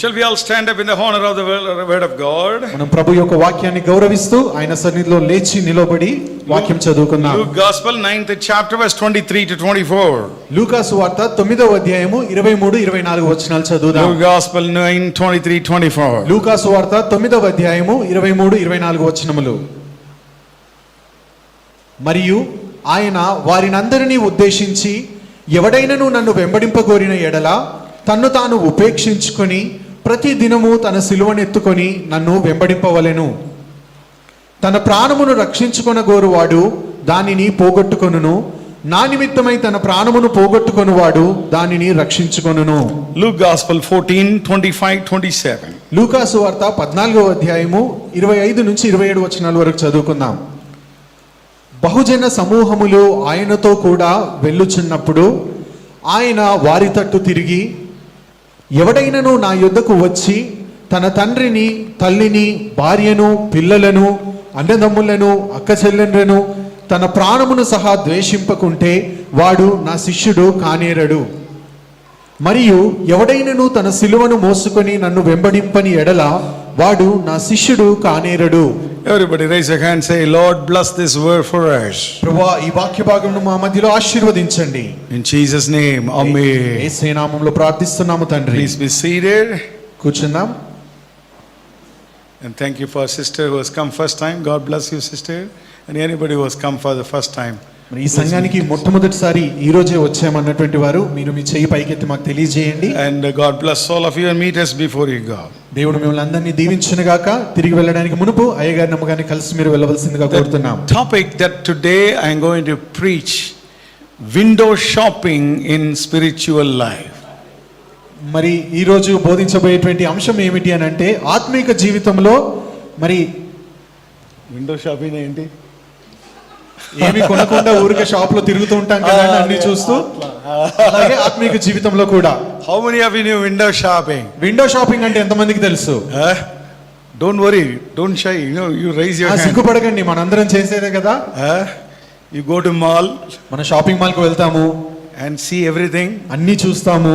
Shall we all stand up in the honor of the word of God? మనం ప్రభు యొక్క వాక్యాన్ని గౌరవిస్తూ ఆయన సన్నిధిలో లేచి నిలబడి వాక్యం చదువుకుందాం. Luke Gospel 9th chapter verse 23 to 24. లూకా సువార్త 9వ అధ్యాయము 23-24 వచనాలు చదువుదాం. Luke Gospel 9:23-24. లూకా సువార్త 9వ అధ్యాయము 23-24 వచనములు. మరియు ఆయన వారినందరినీ ఉద్దేశించి, ఎవడైనను నన్ను వెంబడింపగోరిన ఎడల తన్ను తాను ఉపేక్షించుకొని ప్రతి దినము తన సిలువనెత్తుకొని నన్ను వెంబడింపవలెను. తన ప్రాణమును రక్షించుకొనగోరువాడు దానిని పోగొట్టుకొనును, నా నిమిత్తమై తన ప్రాణమును పోగొట్టుకొనువాడు దానిని రక్షించుకొనును. Luke Gospel 14:25-27. లూకా సువార్త 14వ అధ్యాయము 25-27 వచనాల వరకు చదువుకుందాం. బహుజన సమూహములు ఆయనతో కూడా వెళ్ళుచున్నప్పుడు ఆయన వారి తట్టు తిరిగి, ఎవడైనను నా యొద్దకు వచ్చి తన తండ్రిని, తల్లిని, భార్యను, పిల్లలను, అన్నదమ్ములను, అక్క చెల్లెండ్లను, తన ప్రాణమును సహా ద్వేషింపకుంటే వాడు నా శిష్యుడు కానేరడు. మరియు ఎవడైనను తన సిలువను మోసుకొని నన్ను వెంబడింపని ఎడల వాడు నా శిష్యుడు కానేరడు. Everybody raise your hand, say, Lord bless this word for us. ప్రభువా ఈ వాక్య భాగమును మా మధ్యలో ఆశీర్వదించండి. In Jesus name, amen. యేసు నామములో ప్రార్థిస్తున్నాము తండ్రి. Please be seated. కూర్చుందాం. And thank you for sister who has come first time. God bless you, sister. And anybody who has come for the first time. ఈ సంఘానికి మొట్టమొదటిసారి ఈ రోజే వచ్చామన్నటువంటి వారు మీరు మీ చెయ్యి పైకెత్తి మాకు తెలియజేయండి. And God bless all of you and meet us before you go. దేవుడు మిమ్మల్ని అందరినీ దీవించును గాక. తిరిగి వెళ్ళడానికి మునుపు అయ్యగారి నమ్మకాన్ని కలిసి మీరు వెళ్ళవలసిందిగా కోరుతున్నాం. Topic that today I am going to preach, window shopping in spiritual life. మరి ఈ రోజు బోధించబోయేటువంటి అంశం ఏమిటి అని అంటే, ఆత్మీక జీవితంలో మరి విండో షాపింగ్ ఏంటి? ఏమి కొనకుండా ఊరికే షాప్ లో తిరుగుతూ ఉంటాం కదా అన్ని చూస్తూ, అలాగే ఆత్మీక జీవితంలో కూడా. How many of you know window shopping? Window shopping అంటే ఎంతమందికి తెలుసు? Don't worry, don't shy, you raise your hand. సిగ్గుపడకండి, మనందరం చేసేదే కదా. You go to mall, మన షాపింగ్ మాల్ కు వెళ్తాము and see everything, అన్ని చూస్తాము,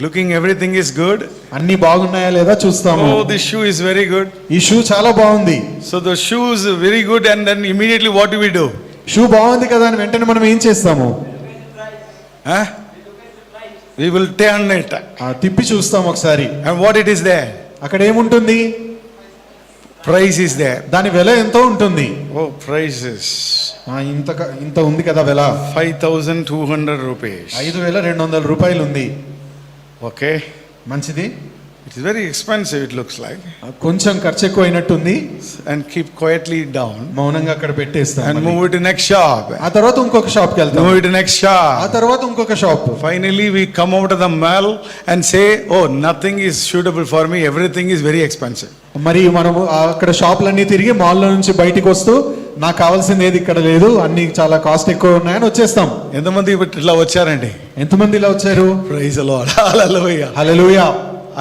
looking everything is good. అన్ని బాగున్నాయా లేదా చూస్తాము. Oh, this shoe is very good. ఈ షూ చాలా బాగుంది. So the shoe is very good, and then immediately what do we do? Shoe బాగుంది కదా అని వెంటనే మనం ఏం చేస్తాము? We will turn it, తిప్పి చూస్తాం ఒకసారి. and what it is there? అక్కడ ఏముంటుంది? Price is there. దాని వెల ఎంతో ఉంటుంది. Oh, prices. ఇంత ఉంది కదా వెల. 5,200 rupees. 5,200 రూపాయలు ఉంది. Okay. మంచిది. It is very expensive, it looks like. కొంచెం ఖర్చు ఎక్కువ అయినట్టుంది. And keep quietly down. మౌనంగా అక్కడ పెట్టేస్తాం. And move it to next shop. ఆ తర్వాత ఇంకొక షాప్ కి వెళ్తాం. Move it to next shop. ఆ తర్వాత ఇంకొక shop. Finally we come out of the mall and say, oh, nothing is suitable for me, everything is very expensive. మరి మనము అక్కడ షాపులన్నీ తిరిగి మాల్ లో నుంచి బయటికి వస్తూ, నాకు కావాల్సింది ఏది ఇక్కడ లేదు, అన్ని చాలా కాస్ట్ ఎక్కువ ఉన్నాయని వచ్చేస్తాం. ఎంతమంది ఇట్లా వచ్చారండి? ఎంతమంది ఇలా వచ్చారు? Praise the Lord. Hallelujah. Hallelujah.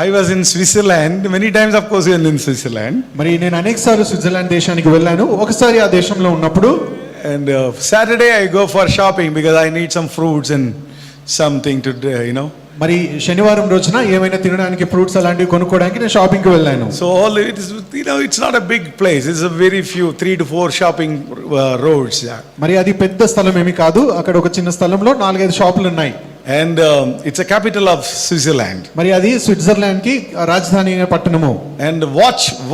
I was in Switzerland many times, of course, in Switzerland. మరి నేను అనేకసార్లు స్విట్జర్లాండ్ దేశానికి వెళ్ళాను. ఒకసారి ఆ దేశంలో ఉన్నప్పుడు And Saturday I go for shopping because I need some fruits and something to మరి శనివారం రోజున ఏమైనా తినడానికి ఫ్రూట్స్ అలాంటివి కొనుక్కోవడానికి నేను షాపింగ్ కి వెళ్ళాను. So all it is, it's not a big place. It's a very few 3 to 4 shopping roads. మరి అది పెద్ద స్థలం ఏమీ కాదు. అక్కడ ఒక చిన్న స్థలంలో 4-5 షాపులు ఉన్నాయి. And it's a capital of Switzerland. మరి అది స్విట్జర్లాండ్ కి రాజధాని పట్టణము. And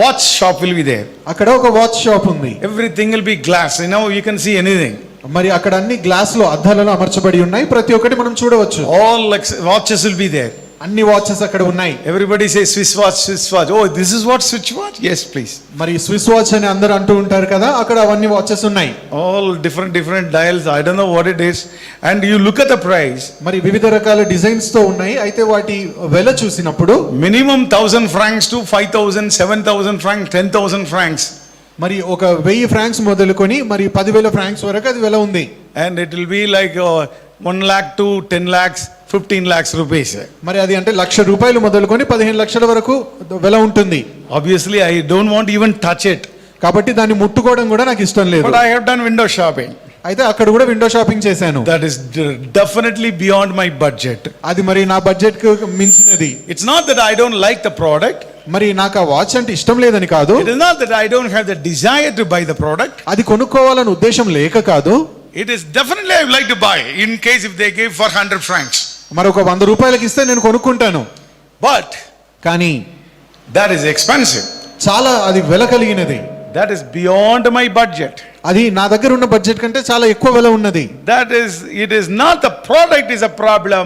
watch shop will be there. అక్కడ ఒక వాచ్ షాప్ ఉంది. Everything will be glass. You can see anything. మరి అక్కడ అన్ని గ్లాస్ లో అద్దాలలో అమర్చబడి ఉన్నాయి. ప్రతి ఒక్కటి మనం చూడవచ్చు. All like watches will be there. అన్ని వాచెస్ అక్కడ ఉన్నాయి. Everybody says Swiss watch, Swiss watch. Oh, this is what Swiss watch? Yes, please. మరి స్విస్ వాచ్ అని అందరూ అంటూ ఉంటారు కదా, అక్కడ అవన్నీ వాచెస్ ఉన్నాయి. All different dials. I don't know what it is. And you look at the price. మరి వివిధ రకాల డిజైన్స్ తో ఉన్నాయి. అయితే వాటి వెల చూసినప్పుడు minimum 1,000 francs to 5,000, 7,000 francs, 10,000 francs. మరి ఒక 1000 ఫ్రాంక్స్ మొదలుకొని మరి 10,000 ఫ్రాంక్స్ వరకు అది వెల ఉంది. And it will be like 1 lakh to 10 lakhs, 15 lakhs rupees. మరి అది అంటే 1,00,000 రూపాయలు మొదలుకొని 15 లక్షల వరకు వెల ఉంటుంది. Obviously I don't want to even touch it. కాబట్టి దాన్ని ముట్టుకోవడం కూడా నాకు ఇష్టం లేదు. But I have done window shopping. అయితే అక్కడ కూడా విండో షాపింగ్ చేశాను. That is definitely beyond my budget. అది మరి నా బడ్జెట్ కు మించినది. It's not that I don't like the product. మరి నాకు ఆ వాచ్ అంటే ఇష్టం లేదని కాదు. It is not that I don't have the desire to buy the product. అది కొనుక్కోవాలని ఉద్దేశం లేక కాదు. It is definitely I would like to buy in case if they give for 100 francs. మరి ఒక 100 రూపాయలకి ఇస్తే నేను కొనుక్కుంటాను. But కానీ that is expensive. చాలా అది వెల కలిగినది. That is beyond my budget. అది నా దగ్గర ఉన్న బడ్జెట్ కంటే చాలా ఎక్కువ వెల ఉన్నది. It is not the product is a problem.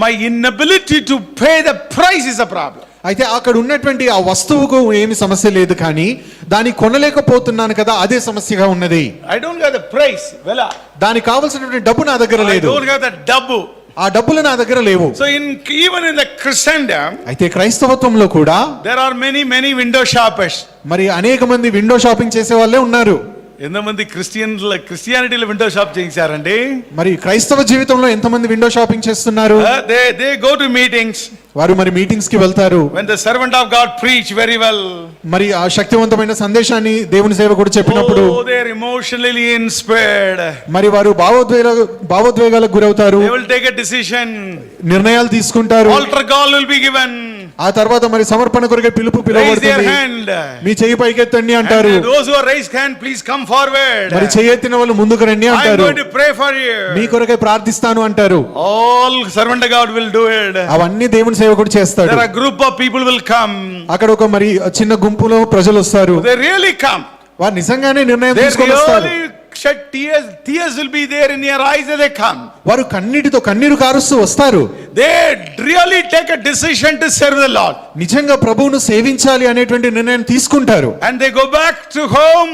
My inability to pay the price is a problem. అయితే అక్కడ ఉన్నటువంటి ఆ వస్తువుకు ఏమి సమస్య లేదు, కానీ దాన్ని కొనలేకపోతున్నాను కదా, అదే సమస్యగా ఉన్నది. I don't have the price. Vela. దానికి కావాల్సినటువంటి డబ్బు నా దగ్గర I లేదు. don't have the double. ఆ డబ్బులు నా దగ్గర లేవు. So even in the Christendom, అయితే క్రైస్తవత్వంలో కూడా there are many window shoppers. మరి అనేక మంది విండో షాపింగ్ చేసే వాళ్ళే ఉన్నారు. ఎంతమంది క్రిస్టియానిటీలో విండో షాప్ చేయించారండి? మరి క్రైస్తవ జీవితంలో ఎంతమంది విండో షాపింగ్ చేస్తున్నారు? They go to meetings. వారు మరి మీటింగ్స్ కి వెళ్తారు. When the servant of God preach very well, మరి ఆ శక్తివంతమైన సందేశాన్ని దేవుని సేవకుడు చెప్పినప్పుడు they are emotionally inspired. మరి వారు భావోద్వేగాలకు గురవుతారు. They will take a decision. నిర్ణయాలు తీసుకుంటారు. Altar call will be given. ఆ తర్వాత మరి సమర్పణ కొరకే పిలువబడుతుంది. మీ చెయ్యి పైకెత్తండి అంటారు. And those who are raised hand, please come forward. మరి చెయ్యెత్తిన వాళ్ళు ముందుకు రండి I am అంటారు. going to pray for you. మీ కొరకే ప్రార్థిస్తాను అంటారు. All servant of God will do it. అవన్నీ దేవుని సేవకుడు చేస్తాడు. There are group of people will come. అక్కడ ఒక మరి చిన్న గుంపులో ప్రజలు వస్తారు. They really come. వారు నిజంగానే నిర్ణయం They తీసుకొని వస్తారు. really shed tears. Tears will be there in their eyes as they come. వారు కన్నీరు కారుస్తూ వస్తారు. They really take a decision to serve the Lord. నిజంగా ప్రభువును సేవించాలి అనేటువంటి నిర్ణయం తీసుకుంటారు. And they go back to home.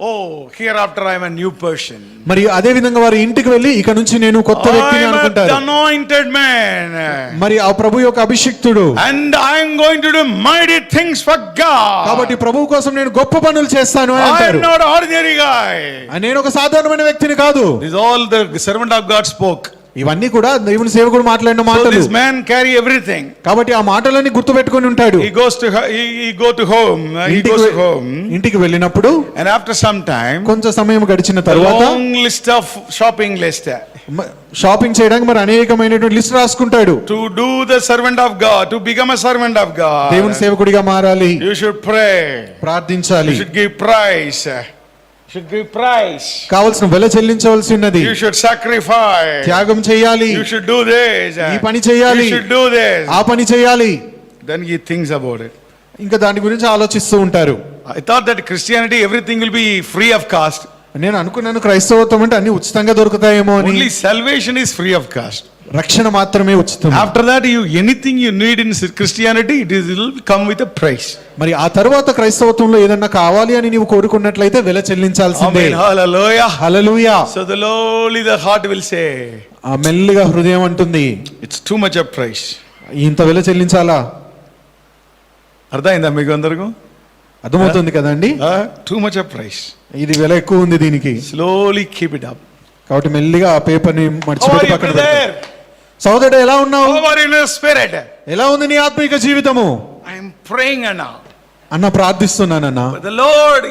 Oh, hereafter I am a new person. మరి అదే విధంగా వారి ఇంటికి వెళ్ళి ఇక నుంచి నేను కొత్త వ్యక్తిని I am అనుకుంటారు. an anointed man. మరి ఆ ప్రభు యొక్క అభిషిక్తుడు. And I am going to do mighty things for God. కాబట్టి ప్రభువు కోసం నేను గొప్ప పనులు చేస్తాను అని I అంటారు. am not ordinary guy. నేను ఒక సాధారణమైన వ్యక్తిని కాదు. This is all the servant of God spoke. ఇవన్నీ కూడా దేవుని సేవకుడు మాట్లాడిన So మాటలు. this man carry everything. కాబట్టి ఆ మాటలన్నీ గుర్తు పెట్టుకొని ఉంటాడు. He go to home. He goes to home. ఇంటికి వెళ్ళినప్పుడు And after some time, కొంచెం సమయం గడిచిన a తర్వాత long list of shopping list. Shopping చేయడానికి మరి అనేకమైనటువంటి list రాసుకుంటాడు. To do the servant of God, to become a servant of God, దేవుని సేవకుడిగా మారాలి. you should pray. ప్రార్థించాలి. You should give price. Should give price. కావాల్సిన వెల చెల్లించవలసి ఉన్నది. You should sacrifice. త్యాగం చేయాలి. You should do this. ఈ పని చేయాలి. You should do this. ఆ పని చేయాలి. Then he thinks about it. ఇంకా దాని గురించి ఆలోచిస్తూ ఉంటారు. I thought that Christianity everything will be free of cost. నేను అనుకున్నాను క్రైస్తవత్వం అంటే అన్ని ఉచితంగా దొరుకుతాయేమో అని. Only salvation is free of cost. రక్షణ మాత్రమే ఉచితం. After that, anything you need in Christianity, it will come with a price. మరి ఆ తర్వాత క్రైస్తవత్వంలో ఏదన్నా కావాలి అని నీవు కోరుకున్నట్లయితే వెల చెల్లించాల్సిందే. Amen. Hallelujah. Hallelujah. So the lowly the heart will say, ఆ మెల్లిగా హృదయం అంటుంది, it's too much of price. ఇంత వెల చెల్లించాలా? అర్థమైందా మీకు అందరికీ? అర్థమవుతుంది కదండి. Too much of price. ఇది వెల ఎక్కువ ఉంది దీనికి. Slowly keep it up. కాబట్టి మెల్లిగా ఆ పేపర్ ని How are మర్చిపెట్టి you, పక్కన brother? పెట్టు. సోదరుడు ఎలా ఉన్నావు? How are you in your spirit? ఎలా ఉంది నీ ఆత్మీయ జీవితము? I am praying now. అన్న ప్రార్థిస్తున్నానన్నా. But the Lord,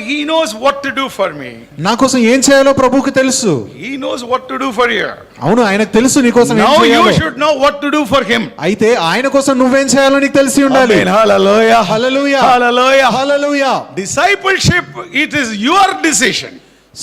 He knows what to do for me. నా కోసం ఏం చేయాలో ప్రభువుకి తెలుసు. He knows what to do for you. అవును, ఆయనకు తెలుసు నీ కోసం ఏం Now చేయాలో. you should know what to do for Him. అయితే ఆయన కోసం నువ్వేం చేయాలో నీకు తెలిసి ఉండాలి. Amen. Hallelujah. Hallelujah. Hallelujah. Hallelujah. Discipleship, it is your decision.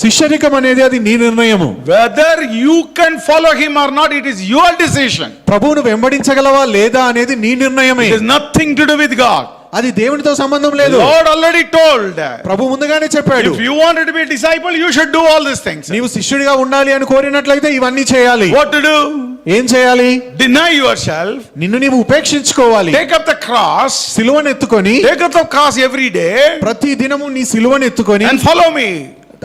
శిష్యరికం అనేది అది నీ నిర్ణయము. Whether you can follow Him or not, it is your decision. ప్రభువును వెంబడించగలవా లేదా అనేది నీ నిర్ణయమే. It has nothing to do with God. అది దేవునితో సంబంధం లేదు. Lord already told. ప్రభు ముందుగానే చెప్పాడు. If you wanted to be a disciple, you should do all these things. నీవు శిష్యుడిగా ఉండాలి అని కోరినట్లయితే ఇవన్నీ చేయాలి. What to do? ఏం చేయాలి? Deny yourself. నిన్ను నీవు ఉపేక్షించుకోవాలి. Take up the cross. సిలువను ఎత్తుకొని, Take up the cross every day. ప్రతి దినము నీ సిలువను ఎత్తుకొని And follow me.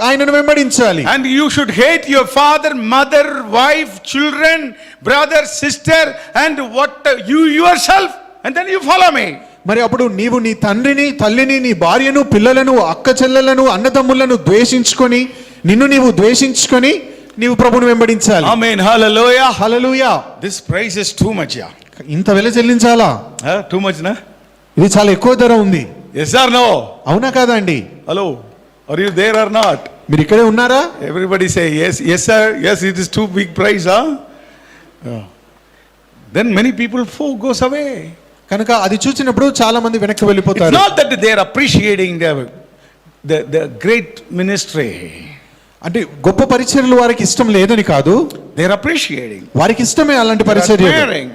ఆయనను వెంబడించాలి. And you should hate your father, mother, wife, children, brother, sister, and what you yourself, and then you follow me. మరి అప్పుడు నీవు నీ తండ్రిని, తల్లిని, నీ భార్యను, పిల్లలను, అక్క చెల్లెలను, అన్నదమ్ములను ద్వేషించుకొని, నిన్ను నీవు ద్వేషించుకొని నీవు ప్రభువును వెంబడించాలి. Amen. Hallelujah. Hallelujah. This price is too much, yeah. ఇంత వెల చెల్లించాలా? Too much, na? ఇది చాలా ఎక్కువ ధర ఉంది. Yes or no? అవునా కాదా అండి? Hello. Are you there or not? మీరు ఇక్కడే ఉన్నారా? Everybody say yes, yes sir, yes it is too big price, huh? Yeah. Then many people goes away. కనుక అది చూసినప్పుడు చాలా మంది వెనక్కి It's వెళ్ళిపోతారు. not that they are appreciating the great ministry. అంటే గొప్ప పరిచర్యలు వారికి ఇష్టం లేదని కాదు, They are appreciating. వారికి ఇష్టమే అలాంటి They are పరిచర్యలు. admiring.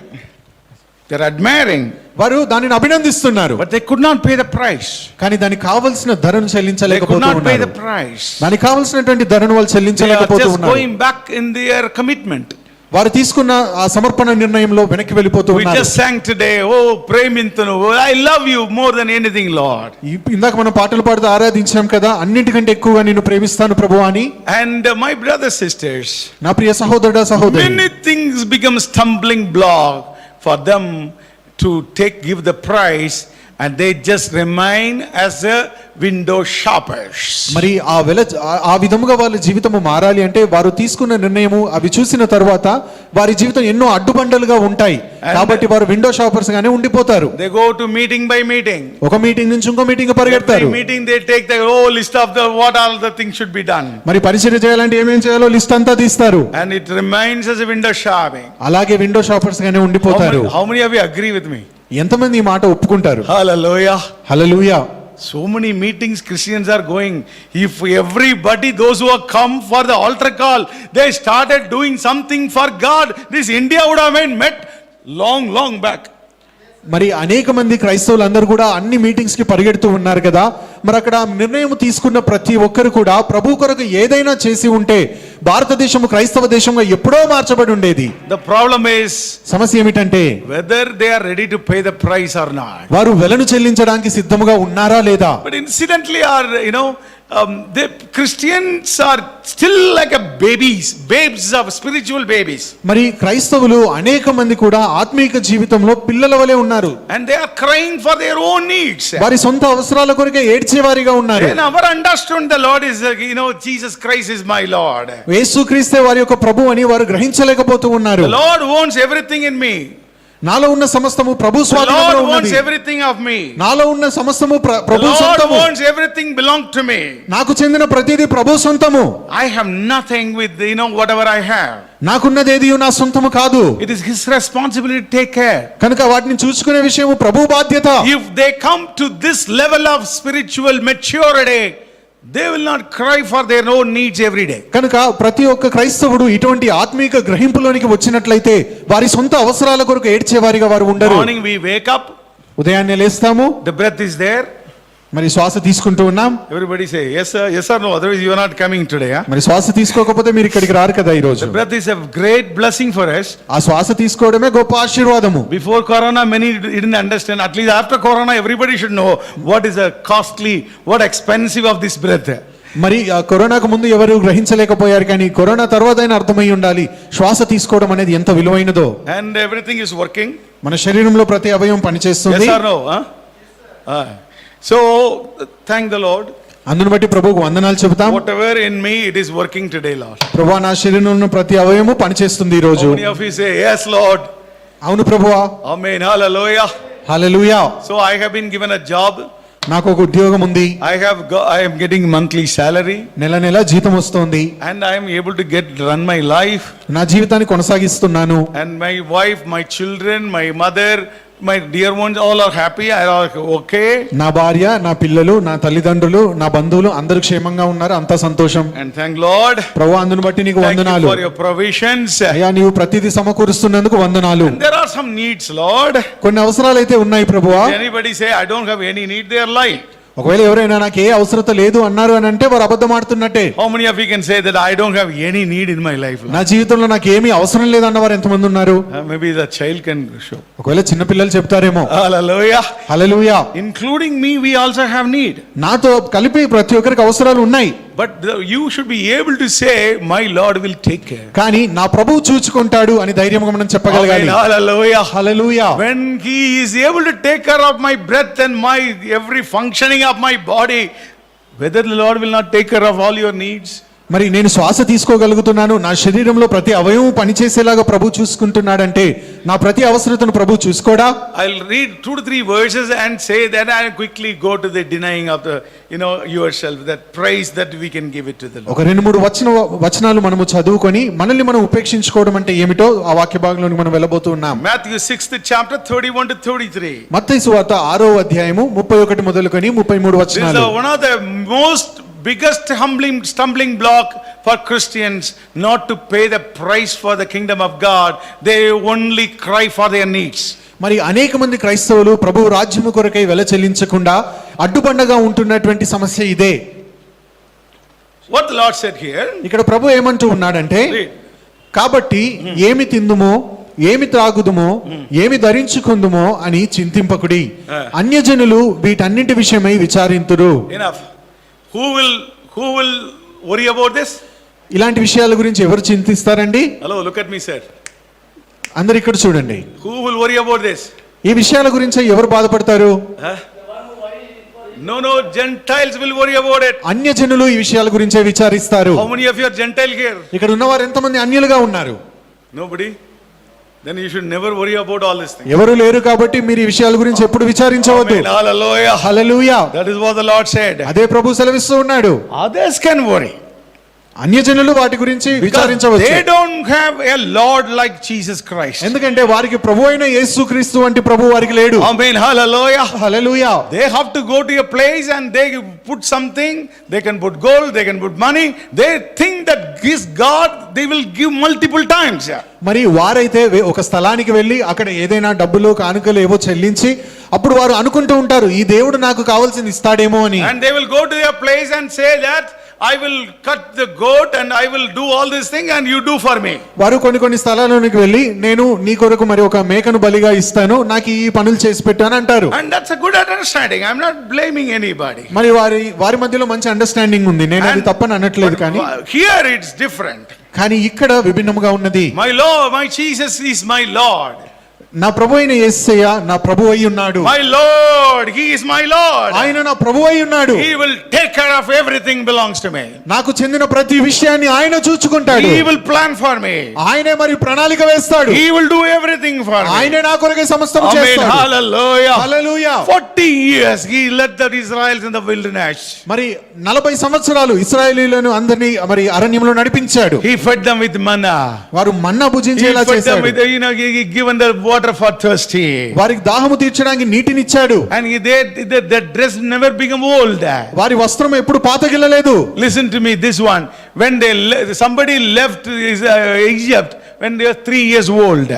They are admiring. వారు దానిని అభినందిస్తున్నారు, But they could not pay the price. కానీ దానికి కావాల్సిన ధరను They could చెల్లించలేకపోతూ not pay the ఉన్నారు. price. దానికి కావాల్సినటువంటి ధరను వాళ్ళు They are చెల్లించలేకపోతూ just ఉన్నారు. going back in their commitment. వారు తీసుకున్న ఆ సమర్పణ నిర్ణయంలో వెనక్కి వెళ్ళిపోతూ We ఉన్నారు. just sang today, oh Premintanu, I love you more than anything, Lord. ఇందాక మనం పాటలు పాడుతూ ఆరాధించాం కదా, అన్నిటికంటే ఎక్కువగా నిన్ను ప్రేమిస్తాను ప్రభు అని. And my brothers, sisters, నా ప్రియ సహోదరుడా సహోదరి, many things become stumbling block for them to give the price, and they just remain as a window shoppers. మరి ఆ విధముగా వాళ్ళ జీవితము మారాలి అంటే వారు తీసుకున్న నిర్ణయము అవి చూసిన తర్వాత వారి జీవితం ఎన్నో అడ్డుబండలుగా ఉంటాయి. కాబట్టి వారు విండో షాపర్స్ గానే ఉండిపోతారు. They go to meeting by meeting. ఒక మీటింగ్ నుంచి ఇంకో meeting పరిగెడతారు. Every meeting they take the whole list of what all the things should be done. మరి పరిచర్య చేయాలంటే ఏమేం చేయాలో లిస్ట్ అంతా తీస్తారు. And it remains as a window shopping. అలాగే విండో షాపర్స్ గానే ఉండిపోతారు. How many of you agree with me? ఎంతమంది ఈ మాట ఒప్పుకుంటారు? Hallelujah. Hallelujah. So many meetings Christians are going. If everybody, those who have come for the altar call, they started doing something for God, this India would have been met long back. మరి అనేక మంది క్రైస్తవులు అందరూ కూడా అన్ని meetings కి పరిగెడుతూ ఉన్నారు కదా, మరి అక్కడ నిర్ణయం తీసుకున్న ప్రతి ఒక్కరు కూడా ప్రభు కొరకు ఏదైనా చేసి ఉంటే భారతదేశము క్రైస్తవ దేశంగా ఎప్పుడో మార్చబడి ఉండేది. The problem is, సమస్య ఏమిటంటే whether they are ready to pay the price or not. వారు వెలను చెల్లించడానికి సిద్ధముగా ఉన్నారా లేదా? But incidentally, the Christians are still like a babes of spiritual babies. మరి క్రైస్తవులు అనేక మంది కూడా ఆత్మీయ జీవితంలో పిల్లల వలె ఉన్నారు. And they are crying for their own needs. వారి సొంత అవసరాల కొరకే ఏడ్చేవారిగా ఉన్నారు. They never understood the Lord is, Jesus Christ is my Lord. యేసుక్రీస్తే వారి యొక్క ప్రభు అని వారు గ్రహించలేకపోతూ ఉన్నారు. The Lord wants everything in me. నాలో ఉన్న సమస్తము ప్రభు The స్వాధీనంలో Lord wants ఉన్నది. everything of me. నాలో ఉన్న సమస్తము The Prabhu Lord సొంతము. wants everything belong to me. నాకు చెందిన ప్రతిదీ ప్రభు సొంతము. I have nothing with whatever I have. నాకున్నదేది నా సొంతము కాదు. It is His responsibility to take care. కనుక వాటిని చూసుకునే విషయము ప్రభు బాధ్యత. If they come to this level of spiritual maturity, they will not cry for their own needs every day. కనుక ప్రతి ఒక్క క్రైస్తవుడు ఇటువంటి ఆత్మీక గ్రహింపులోనికి వచ్చినట్లయితే వారి సొంత అవసరాల కొరకు ఏడ్చేవారిగా వారు ఉండరు. Morning we wake up, ఉదయాన్నే లేస్తాము, the breath is there. మరి శ్వాస తీసుకుంటూ ఉన్నాం. Everybody say yes sir, yes or no, otherwise you are not coming today. మరి శ్వాస తీసుకోకపోతే మీరు ఇక్కడికి రారు కదా ఈ రోజు. The breath is a great blessing for us. ఆ శ్వాస తీసుకోవడమే గొప్ప ఆశీర్వాదము. Before corona many didn't understand. At least after corona everybody should know what is a costly, what expensive of this breath. మరి కరోనాకు ముందు ఎవరు గ్రహించలేకపోయారు, కానీ కరోనా తర్వాత అయినా అర్థమై ఉండాలి శ్వాస తీసుకోవడం అనేది ఎంత విలువైనదో. And everything is working. మన శరీరంలో ప్రతి అవయవం పనిచేస్తుంది. Yes or no? So thank the Lord. అందును బట్టి ప్రభువుకు వందనాలు చెబుతాం. Whatever in me, it is working today, Lord. ప్రభువా నా శరీరంలో ఉన్న ప్రతి అవయవము పనిచేస్తుంది ఈ రోజు. How many of you say yes, Lord? అవును ప్రభువా. Amen. Hallelujah. Hallelujah. So I have been given a job. నాకు ఒక ఉద్యోగం ఉంది. I am getting monthly salary. నెల నెల జీతం వస్తుంది. And I am able to run my life. నా జీవితాన్ని కొనసాగిస్తున్నాను. And my wife, my children, my mother, my dear ones, all are happy. I are okay. నా భార్య, నా పిల్లలు, నా తల్లిదండ్రులు, నా బంధువులు అందరూ క్షేమంగా ఉన్నారు. అంతా సంతోషం. And thank Lord. ప్రభువా అందును బట్టి నీకు Thank you వందనాలు. for your provisions. అయ్యా నీవు ప్రతిదీ సమకూరుస్తున్నందుకు వందనాలు. And there are some needs, Lord. కొన్ని అవసరాలు అయితే ఉన్నాయి ప్రభువా. Anybody say I don't have any need, they are lying. ఒకవేళ ఎవరైనా నాకు ఏ అవసరత లేదు అన్నారు అని అంటే వారు అబద్ధం ఆడుతున్నట్టే. How many of you can say that I don't have any need in my life? నా జీవితంలో నాకు ఏమీ అవసరం లేదన్న వారు ఎంతమంది ఉన్నారు? Maybe the child can show. ఒకవేళ చిన్న పిల్లలు చెప్తారేమో. Hallelujah. Hallelujah. Including me, we also have need. నాతో కలిపి ప్రతి ఒక్కరికి అవసరాలు ఉన్నాయి. But you should be able to say, my Lord will take care. కానీ నా ప్రభువు చూచుకుంటాడు అని ధైర్యంగా మనం చెప్పగలగాలి. Hallelujah. Hallelujah. When He is able to take care of my breath and my every functioning of my body, whether the Lord will not take care of all your needs? మరి నేను శ్వాస తీసుకోగలుగుతున్నాను, నా శరీరంలో ప్రతి అవయవం పనిచేసేలాగా ప్రభు చూసుకుంటున్నాడంటే నా ప్రతి అవసరతను ప్రభు చూసుకోడా? I'll read 2 to 3 verses and say that I'll quickly go to the denying of the, yourself, that praise that we can give it to the Lord. ఒక 2-3 వచనాలు మనము చదువుకొని మనల్ని మనం ఉపేక్షించుకోవడం అంటే ఏమిటో ఆ వాక్య భాగంలోకి మనం వెళ్ళబోతూ ఉన్నాం. Matthew 6th chapter 31 to 33. మత్తయి సువార్త 6వ అధ్యాయము 31 మొదలుకొని 33 This is వచనాలు. one of the most biggest stumbling block for Christians not to pay the price for the kingdom of God. They only cry for their needs. మరి అనేక మంది క్రైస్తవులు ప్రభు రాజ్యము కొరకై వెల చెల్లించకుండా అడ్డుబండగా ఉంటున్నటువంటి సమస్య ఇదే. What the Lord said here, ఇక్కడ ప్రభు ఏమంటూ ఉన్నాడంటే, read. కాబట్టి ఏమి తిందుమో ఏమి త్రాగుదుమో ఏమి ధరించుకుందుమో అని చింతింపకుడి, అన్యజనులు వీటన్నింటి విషయమై విచారింతురు. Enough. Who will worry about this? ఇలాంటి విషయాల గురించి ఎవరు చింతిస్తారండి? Hello, look at me, sir. అందరు ఇక్కడ చూడండి. Who will worry about this? ఈ విషయాల గురించి ఎవరు బాధపడతారు? Huh? No, Gentiles will worry about it. అన్యజనులు ఈ విషయాల గురించే విచారిస్తారు. How many of you are Gentile here? ఇక్కడ ఉన్నవారు ఎంతమంది అన్యులుగా ఉన్నారు? Nobody? Then you should never worry about all these things. ఎవరు లేరు కాబట్టి మీరు ఈ విషయాల గురించి ఎప్పుడు విచారించవద్దు. Amen. Hallelujah. Hallelujah. That is what the Lord said. అదే ప్రభు సెలవిస్తూ ఉన్నాడు. Others can worry. అన్యజనులు వాటి గురించి Because విచారించవచ్చు. they don't have a Lord like Jesus Christ. ఎందుకంటే వారికి ప్రభు అయిన యేసుక్రీస్తు వంటి ప్రభు వారికి లేడు. Amen. Hallelujah. Hallelujah. They have to go to a place and they put something. They can put gold, they can put money. They think that this God, they will give multiple times. Yeah. మరి వారైతే ఒక స్థలానికి వెళ్ళి అక్కడ ఏదైనా డబ్బులు కానుకలు ఏవో చెల్లించి అప్పుడు వారు అనుకుంటూ ఉంటారు ఈ దేవుడు నాకు కావాల్సింది ఇస్తాడేమో అని. And they will go to a place and say that I will cut the goat and I will do all this thing and you do for me. వారు కొన్ని స్థలాలకు వెళ్ళి నేను నీ కొరకు మరి ఒక మేకను బలిగా ఇస్తాను, నాకు ఈ పనులు చేసి పెట్టాను అంటారు. And that's a good understanding. I'm not blaming anybody. మరి వారి మధ్యలో మంచి అండర్స్టాండింగ్ ఉంది, నేను అది తప్పని అనట్లేదు. కానీ here it's different. కానీ ఇక్కడ విభిన్నముగా ఉన్నది. My Lord, my Jesus is my Lord. నా ప్రభు అయిన యేసయ్య నా ప్రభు అయి ఉన్నాడు. My Lord, he is my Lord. ఆయన నా ప్రభు అయి ఉన్నాడు. He will take care of everything belongs to me. నాకు చెందిన ప్రతి విషయాన్ని ఆయన చూసుకుంటాడు. He will plan for me. ఆయనే మరి ప్రణాళిక వేస్తాడు. He will do everything for me. ఆయనే నా కొరకే సమస్తము చేస్తాడు. Amen. Hallelujah. Hallelujah. 40 years he led the Israelites in the wilderness. మరి 40 సంవత్సరాలు ఇశ్రాయేలీయులను అందరినీ మరి అరణ్యంలో నడిపించాడు. He fed them with manna. వారు మన్నా భుజించేలా He fed them చేశాడు. with, he given the water for thirsty. వారికి దాహము తీర్చడానికి నీటినిచ్చాడు. And their dress never become old. వారి వస్త్రం ఎప్పుడు పాతగిల్లలేదు. Listen to me, this one. When somebody left Egypt when they were 3 years old.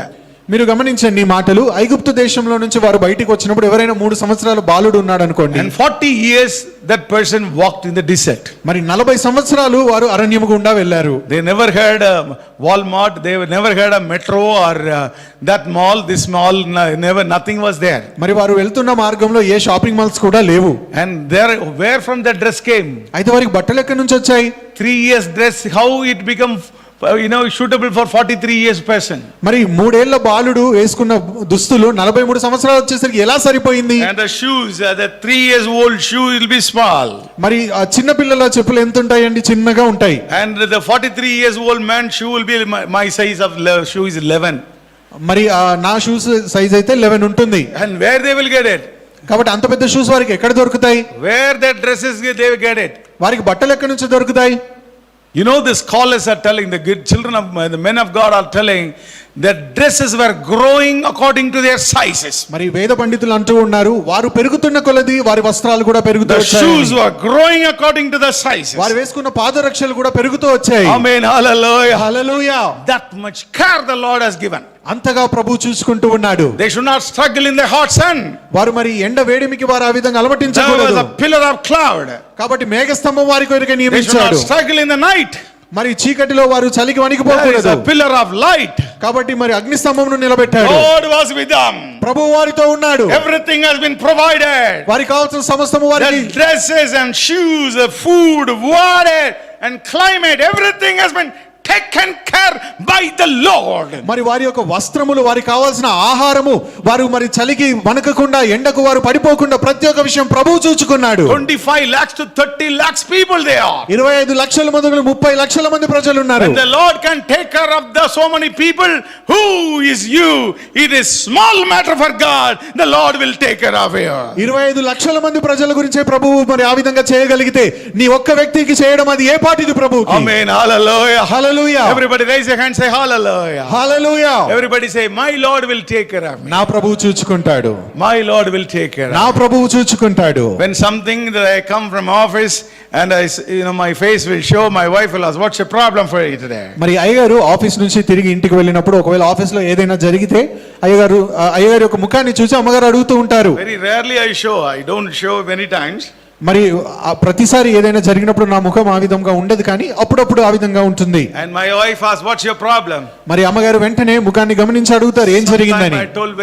మీరు గమనించండి ఈ మాటలు. ఐగుప్తు దేశంలో నుంచి వారు బయటికి వచ్చినప్పుడు ఎవరైనా 3 సంవత్సరాల బాలుడు ఉన్నాడు అనుకోండి. And 40 years that person walked in the desert. మరి 40 సంవత్సరాలు వారు అరణ్యము గుండా వెళ్ళారు. They never had a Walmart, they never had a metro or that mall, this mall, never, nothing was there. మరి వారు వెళ్తున్న మార్గంలో ఏ షాపింగ్ మాల్స్ కూడా లేవు. And where from the dress came? అయితే వారికి బట్టలు ఎక్కడి నుంచి వచ్చాయి? 3 years dress, how it become suitable for 43 years person? మరి 3 ఏళ్ల బాలుడు వేసుకున్న దుస్తులు 43 సంవత్సరాలు వచ్చేసరికి ఎలా సరిపోయింది? And the shoes, the 3 years old shoe will be small. మరి ఆ చిన్న పిల్లల చెప్పులు ఎంత ఉంటాయండి? చిన్నగా ఉంటాయి. And the 43 years old man shoe will be my size of shoe is 11. మరి నా షూస్ సైజ్ అయితే 11 ఉంటుంది. And where they will get it? కాబట్టి అంత పెద్ద షూస్ వారికి ఎక్కడ దొరుకుతాయి? Where their dresses they will get it? వారికి బట్టలు ఎక్కడి నుంచి దొరుకుతాయి? The scholars are telling, the good children of the men of God are telling that dresses were growing according to their sizes. మరి వేద పండితులు అంటూ ఉన్నారు వారు పెరుగుతున్న కొలది వారి వస్త్రాలు కూడా పెరుగుతూ The వచ్చాయి. shoes were growing according to the sizes. వారు వేసుకున్న పాదరక్షలు కూడా పెరుగుతూ వచ్చాయి. Amen. Hallelujah. Hallelujah. That much care the Lord has given. అంతగా ప్రభు చూసుకుంటూ ఉన్నాడు. They should not struggle in the hot sun. వారు మరి ఎండ వేడిమికి వారు ఆ విధంగా There was అలమటించకూడదు. a pillar of cloud. కాబట్టి మేఘస్తంభం వారి కొరకే They should not నియమించాడు. struggle in the night. మరి చీకటిలో వారు చలికి There is వణికిపోకూడదు. a pillar of light. కాబట్టి మరి అగ్నిస్తంభంను నిలబెట్టాడు. God was with them. ప్రభు వారితో ఉన్నాడు. Everything has been provided. వారికి కావాల్సిన సమస్తము వారికి The dresses and shoes, the food, water and climate, everything has been taken care by the Lord. మరి వారి యొక్క వస్త్రములు, వారికి కావాల్సిన ఆహారము, వారు మరి చలికి వణకకుండా, ఎండకు వారు పడిపోకుండా ప్రతి ఒక్క విషయం ప్రభువు చూచుకున్నాడు. 25 lakhs to 30 lakhs people they are. 25 లక్షల మంది, 30 లక్షల మంది ప్రజలు ఉన్నారు. When the Lord can take care of the so many people, who is you? It is small matter for God. The Lord will take care of you. 25 లక్షల మంది ప్రజల గురించే ప్రభువు మరి ఆ విధంగా చేయగలిగితే నీ ఒక్క వ్యక్తికి చేయడం అది ఏ పాటిది ప్రభువుకి? Amen. Hallelujah. Hallelujah. Everybody raise your hand, say hallelujah. Hallelujah. Everybody say, my Lord will take care of me. నా ప్రభువు చూచుకుంటాడు. My Lord will take care of నా me. ప్రభువు చూచుకుంటాడు. When something that I come from office and my face will show, my wife will ask, what's your problem for you today? మరి అయ్యగారు office నుంచి తిరిగి ఇంటికి వెళ్ళినప్పుడు ఒకవేళ ఆఫీస్ లో ఏదైనా జరిగితే అయ్యగారు యొక్క ముఖాన్ని చూసి అమ్మగారు అడుగుతూ ఉంటారు. Very rarely I don't show many times. మరి ప్రతిసారి ఏదైనా జరిగినప్పుడు నా ముఖం ఆ విధంగా ఉండదు, కానీ అప్పుడప్పుడు ఆ విధంగా ఉంటుంది. And my wife asks, what's your problem? మరి అమ్మగారు వెంటనే ముఖాన్ని గమనించి అడుగుతారు ఏం జరిగిందని. I told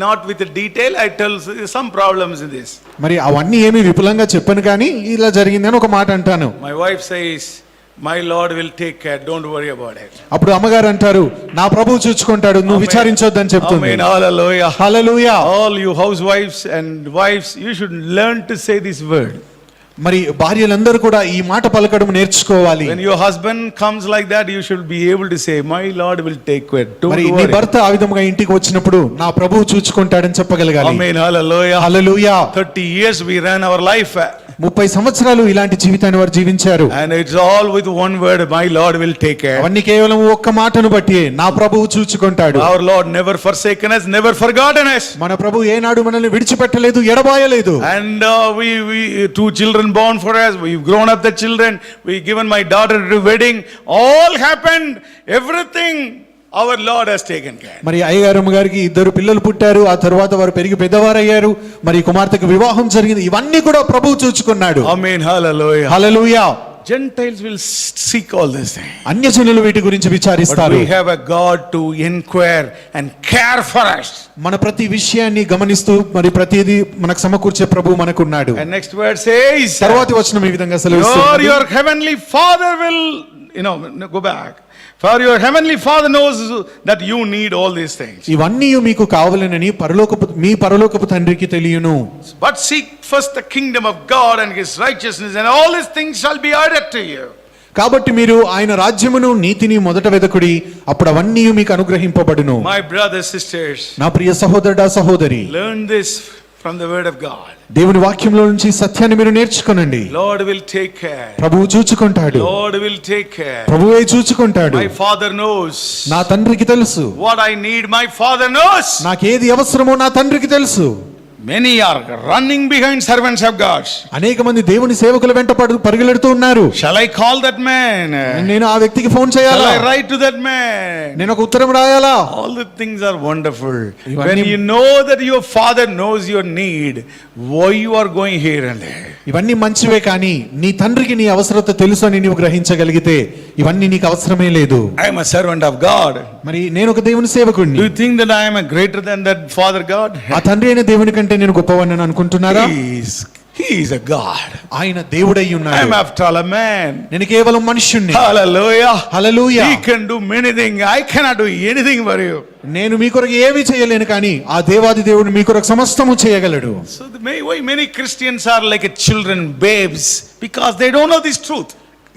not with the detail, I tell some problems in this. మరి అవన్నీ ఏమీ విపులంగా చెప్పను, కానీ ఇలా జరిగిందని ఒక మాట అంటాను. My wife says, my Lord will take care, don't worry about it. అప్పుడు అమ్మగారు అంటారు, నా ప్రభువు చూసుకుంటాడు, నువ్వు విచారించొద్దని చెప్తుంది. Amen. Hallelujah. Hallelujah. All you housewives and wives, you should learn to say this word. మరి భార్యలందరూ కూడా ఈ మాట పలకడం నేర్చుకోవాలి. When your husband comes like that, you should be able to say, my Lord will take care, don't మరి నీ worry. భర్త ఆ విధంగా ఇంటికి వచ్చినప్పుడు నా ప్రభువు చూసుకుంటాడని చెప్పగలగాలి. Amen. Hallelujah. Hallelujah. 30 years we ran our life. 30 సంవత్సరాలు ఇలాంటి జీవితాన్ని వారు జీవించారు. And it's all with one word, my Lord will take care. అవన్నీ కేవలం ఒక్క మాటను బట్టి నా ప్రభువు చూసుకుంటాడు. Our Lord never forsaken us, never forgotten us. మన ప్రభువు ఏనాడు మనల్ని విడిచిపెట్టలేదు, ఎడబాయలేదు. And we 2 children born for us, we've grown up the children, we given my daughter to wedding, all happened, everything our Lord has taken care. మరి అయ్యగారమ్మ గారికి 2 పిల్లలు పుట్టారు, ఆ తర్వాత వారు పెరిగి పెద్దవారయ్యారు, మరి కుమార్తెకు వివాహం జరిగింది, ఇవన్నీ కూడా ప్రభువు చూసుకున్నాడు. Amen. Hallelujah. Hallelujah. Gentiles will seek all this thing. అన్యజనులు వీటి గురించి But విచారిస్తారు. we have a God to inquire and care for us. మన ప్రతి విషయాన్ని గమనిస్తూ మరి ప్రతిదీ మనకు సమకూర్చే ప్రభువు మనకున్నాడు. And next word says, తర్వాతి వచనం ఈ విధంగా సెలవిస్తుంది. your heavenly Father will, go back. For your heavenly Father knows that you need all these things. ఇవన్నీ మీకు కావాలనని మీ పరలోకపు తండ్రికి తెలియను. But seek first the kingdom of God and his righteousness, and all these things shall be added to you. కాబట్టి మీరు ఆయన రాజ్యమును నీతిని మొదట వెదకుడి, అప్పుడు అవన్నీ మీకు అనుగ్రహింపబడును. My brothers, sisters, నా ప్రియ సహోదరుడా సహోదరి, learn this from the word of God. దేవుని వాక్యంలో నుంచి సత్యాన్ని మీరు నేర్చుకోనండి. Lord will take care. ప్రభువు చూచుకుంటాడు. Lord will take care. ప్రభువే చూచుకుంటాడు. My Father knows. నా తండ్రికి తెలుసు. What I need, my Father knows. నాకేది అవసరమో నా తండ్రికి తెలుసు. Many are running behind servants of God. అనేక మంది దేవుని సేవకుల వెంట పరిగెడుతూ ఉన్నారు. Shall I call that man? నేను ఆ వ్యక్తికి ఫోన్ Shall చేయాలా? I write to that man? నేను ఒక ఉత్తరం రాయాలా? All the things are wonderful. When you know that your Father knows your need, why you are going here and there? ఇవన్నీ మంచివే, కానీ నీ తండ్రికి నీ అవసరత తెలుసు అని నీవు గ్రహించగలిగితే ఇవన్నీ నీకు అవసరమే లేదు. I am a servant of God. మరి నేను ఒక దేవుని సేవకుడిని. Do you think that I am a greater than that Father God? ఆ తండ్రి అయిన దేవుని కంటే నేను గొప్పవాడిని అనుకుంటున్నారా? He is a God. ఆయన దేవుడై I ఉన్నాడు. am after all a man. నేను కేవలం మనుష్యుణ్ణి. Hallelujah. Hallelujah. He can do many things. I cannot do anything for you. నేను మీ కొరకు ఏమీ చేయలేను, కానీ ఆ దేవాది దేవుడు మీ కొరకు సమస్తము చేయగలడు. So why many Christians are like a children, babes, because they don't know this truth.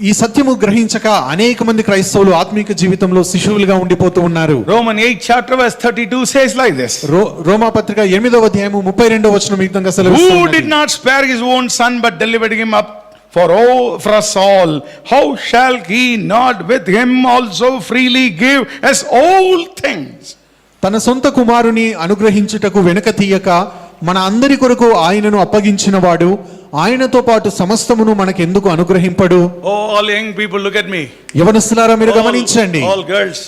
ఈ సత్యము గ్రహించక అనేక మంది క్రైస్తవులు ఆత్మీక జీవితంలో శిశువులుగా ఉండిపోతూ ఉన్నారు. Romans 8 chapter verse 32 says like this. రోమా పత్రిక 8వ అధ్యాయము 32వ వచనం ఈ విధంగా Who సెలవిస్తుంది. did not spare his own son but delivered him up for us all, how shall he not with him also freely give us all things? తన సొంత కుమారుని అనుగ్రహించుటకు వెనక తీయక మన అందరి కొరకు ఆయనను అప్పగించిన వాడు ఆయనతో పాటు సమస్తమును మనకెందుకు అనుగ్రహింపడు? Oh, all young people, look at me. యవనస్తులారా మీరు గమనించండి. All girls.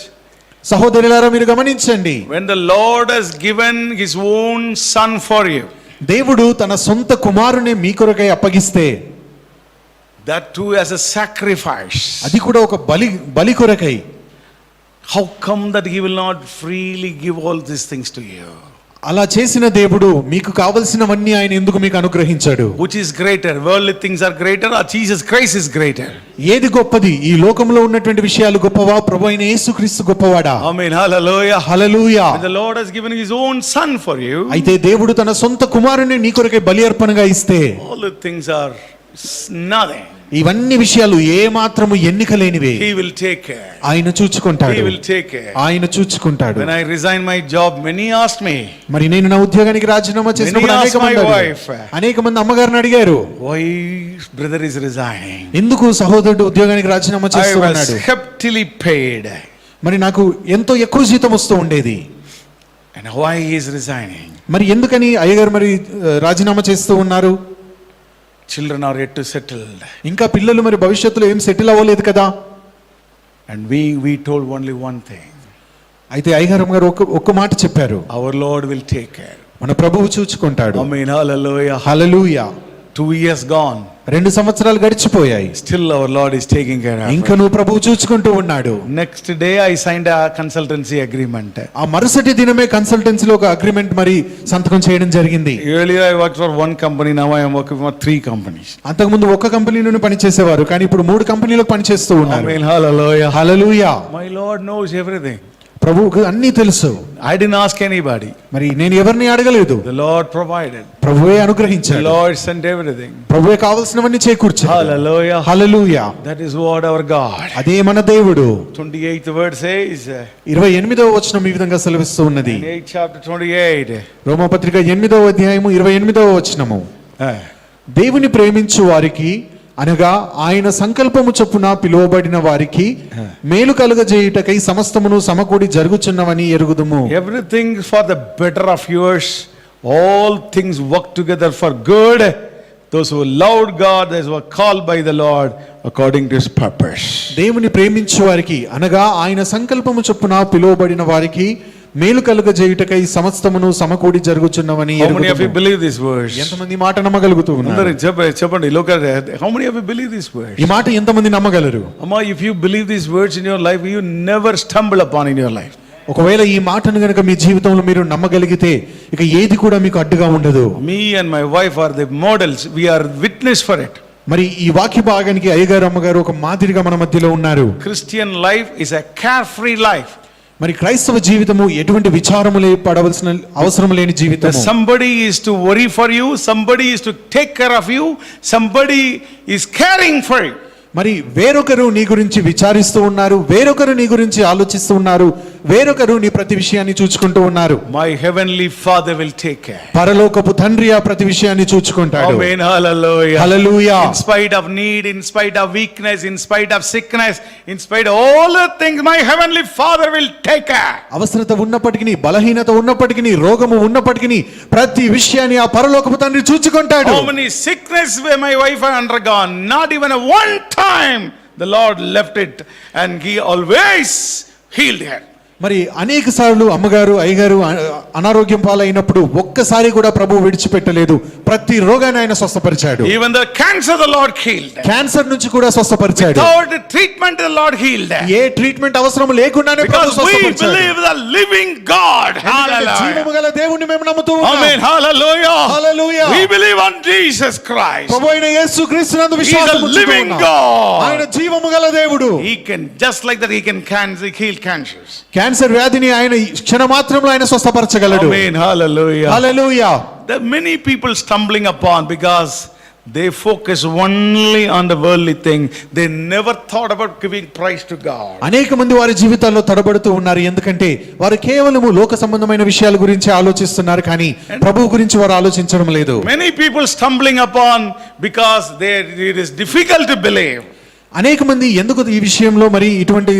సహోదరులారా మీరు గమనించండి. When the Lord has given his own son for you, దేవుడు తన సొంత కుమారుని మీ కొరకై అప్పగిస్తే, that too as a sacrifice, అది కూడా ఒక బలి కొరకై, how come that he will not freely give all these things to you? అలా చేసిన దేవుడు మీకు కావలసినవన్నీ ఆయన ఎందుకు మీకు అనుగ్రహించాడు? Which is greater? Worldly things are greater or Jesus Christ is greater? ఏది గొప్పది? ఈ లోకంలో ఉన్నటువంటి విషయాలు గొప్పవా, ప్రభు అయిన యేసుక్రీస్తు గొప్పవాడా? Amen. Hallelujah. Hallelujah. And the Lord has given his own son for you. అయితే దేవుడు తన సొంత కుమారుని నీ కొరకే బలి అర్పణగా ఇస్తే All the things are nothing. ఇవన్నీ విషయాలు ఏ మాత్రము ఎన్నిక లేనివే. He will take care. ఆయన చూచుకుంటాడు. He will take care. ఆయన చూచుకుంటాడు. When I resigned my job, many asked me, మరి నేను నా ఉద్యోగానికి రాజీనామా చేసినప్పుడు Many అనేక asked my మంది wife. అనేక మంది అమ్మగారిని అడిగారు, why brother is resigning? ఎందుకు సహోదరుడు ఉద్యోగానికి రాజీనామా I చేస్తూ was ఉన్నాడు? heavily paid. మరి నాకు ఎంతో ఎక్కువ జీతం వస్తూ ఉండేది. And why he is resigning? మరి ఎందుకని అయ్యగారు మరి రాజీనామా చేస్తూ ఉన్నారు? Children are yet to settle. ఇంకా పిల్లలు మరి భవిష్యత్తులో ఏం సెటిల్ అవ్వలేదు కదా. And we told only one thing. అయితే అయ్యగారు గారు ఒక్క మాట చెప్పారు, Our Lord will take care. మన ప్రభువు చూచుకుంటాడు. Amen. Hallelujah. హల్లెలూయా. 2 years gone. 2 సంవత్సరాలు గడిచిపోయాయి. Still our Lord is taking care of ఇంకా నువ్వు ప్రభువు చూచుకుంటూ ఉన్నాడు. Next day I signed a consultancy agreement. ఆ మరుసటి దినమే కన్సల్టెన్సీలో ఒక అగ్రిమెంట్ మరి సంతకం చేయడం జరిగింది. Earlier I worked for one company, now I am working for 3 companies. అంతకుముందు ఒక కంపెనీలోనే పనిచేసేవారు, కానీ ఇప్పుడు 3 కంపెనీలకు పనిచేస్తూ ఉన్నారు. Amen. Hallelujah. Hallelujah. My Lord knows everything. ప్రభువుకు అన్నీ తెలుసు. I didn't ask anybody. మరి నేను ఎవరిని అడగలేదు. The Lord provided. ప్రభువే The అనుగ్రహించాడు. Lord sent everything. ప్రభువే కావాల్సినవన్నీ చేకూర్చాడు. Hallelujah. Hallelujah. That is what our God. అదే మన దేవుడు. 28th word says, 28వ వచనం ఈ విధంగా సెలవిస్తూ ఉన్నది. in 8th chapter 28. రోమాపత్రిక 8వ అధ్యాయము 28వ వచనము. దేవుని ప్రేమించు వారికి అనగా ఆయన సంకల్పము చొప్పున పిలువబడిన వారికి మేలు కలుగజేయుటకై సమస్తమును సమకూడి జరుగుచున్నవని ఎరుగుదుము. Everything for the better of yours, all things work together for good. Those who loved God, those who were called by the Lord according to his purpose. దేవుని ప్రేమించు వారికి అనగా ఆయన సంకల్పము చొప్పున పిలువబడిన వారికి మేలు కలుగజేయుటకై సమస్తమును సమకూడి జరుగుచున్నవని How many of you ఎరుగుదుము. believe this verse? ఎంతమంది ఈ మాట నమ్మగలుగుతూ ఉన్నారు? అందరూ చెప్పండి. Look at it. How many of you believe this verse? ఈ మాట ఎంతమంది నమ్మగలరు? Amma, if you believe these words in your life, you never stumble upon in your life. ఒకవేళ ఈ మాటను గనుక మీ జీవితంలో మీరు నమ్మగలిగితే ఇక ఏది కూడా మీకు అడ్డుగా ఉండదు. Me and my wife are the models. We are witness for it. మరి ఈ వాక్య భాగానికి అయ్యగారు అమ్మగారు ఒక మాదిరిగా మన మధ్యలో ఉన్నారు. Christian life is a carefree life. మరి క్రైస్తవ జీవితము ఎటువంటి విచారములే పడవలసిన అవసరం లేని జీవితం. Somebody is to worry for you, somebody is to take care of you, somebody is caring for you. మరి వేరొకరు నీ గురించి విచారిస్తూ ఉన్నారు, వేరొకరు నీ గురించి ఆలోచిస్తూ ఉన్నారు, వేరొకరు నీ ప్రతి విషయాన్ని చూచుకుంటూ ఉన్నారు. My heavenly Father will take care. పరలోకపు తండ్రి ఆ ప్రతి విషయాన్ని చూచుకుంటాడు. Amen. Hallelujah. Hallelujah. In spite of need, in spite of weakness, in spite of sickness, in spite of all the things, my heavenly Father will take care. అవసరత ఉన్నప్పటికీ, బలహీనత ఉన్నప్పటికీ, రోగము ఉన్నప్పటికీ ప్రతి విషయాన్ని ఆ పరలోకపు తండ్రి చూచుకుంటాడు. How many sickness where my wife had undergone? Not even a one time the Lord left it, and he always healed her. మరి అనేక సార్లు అమ్మగారు అయ్యగారు అనారోగ్యం పాలైనప్పుడు ఒక్కసారి కూడా ప్రభువు విడిచిపెట్టలేదు. ప్రతి రోగాన్ని ఆయన స్వస్థపరిచాడు. Even the cancer the Lord healed. Cancer నుంచి కూడా స్వస్థపరిచాడు. Without the treatment the Lord healed. A treatment అవసరం లేకుండానే ప్రభువు Because we స్వస్థపరిచాడు. believe the living God. ఎందుకంటే జీవము గల దేవుణ్ణి మేము నమ్ముతూ ఉన్నాం. Amen. Hallelujah. Hallelujah. We believe on Jesus Christ. ప్రభువైన యేసుక్రీస్తునందు He is విశ్వాసం a ఉంచుతూ living ఉన్నాం. God. ఆయన జీవము గల దేవుడు. He can, just like that, he can heal cancers. Cancer వ్యాధిని ఆయన క్షణమాత్రంలో ఆయన స్వస్థపరచగలడు. Amen. Hallelujah. Hallelujah. There are many people stumbling upon because they focus only on the worldly thing. They never thought about giving praise to God. అనేక మంది వారి జీవితాల్లో తడబడుతూ ఉన్నారు. ఎందుకంటే వారు కేవలము లోక సంబంధమైన విషయాల గురించి ఆలోచిస్తున్నారు, కానీ ప్రభువు గురించి వారు ఆలోచించడం లేదు. Many people stumbling upon because it is difficult to believe. అనేక మంది ఎందుకు ఈ విషయంలో మరి ఇటువంటి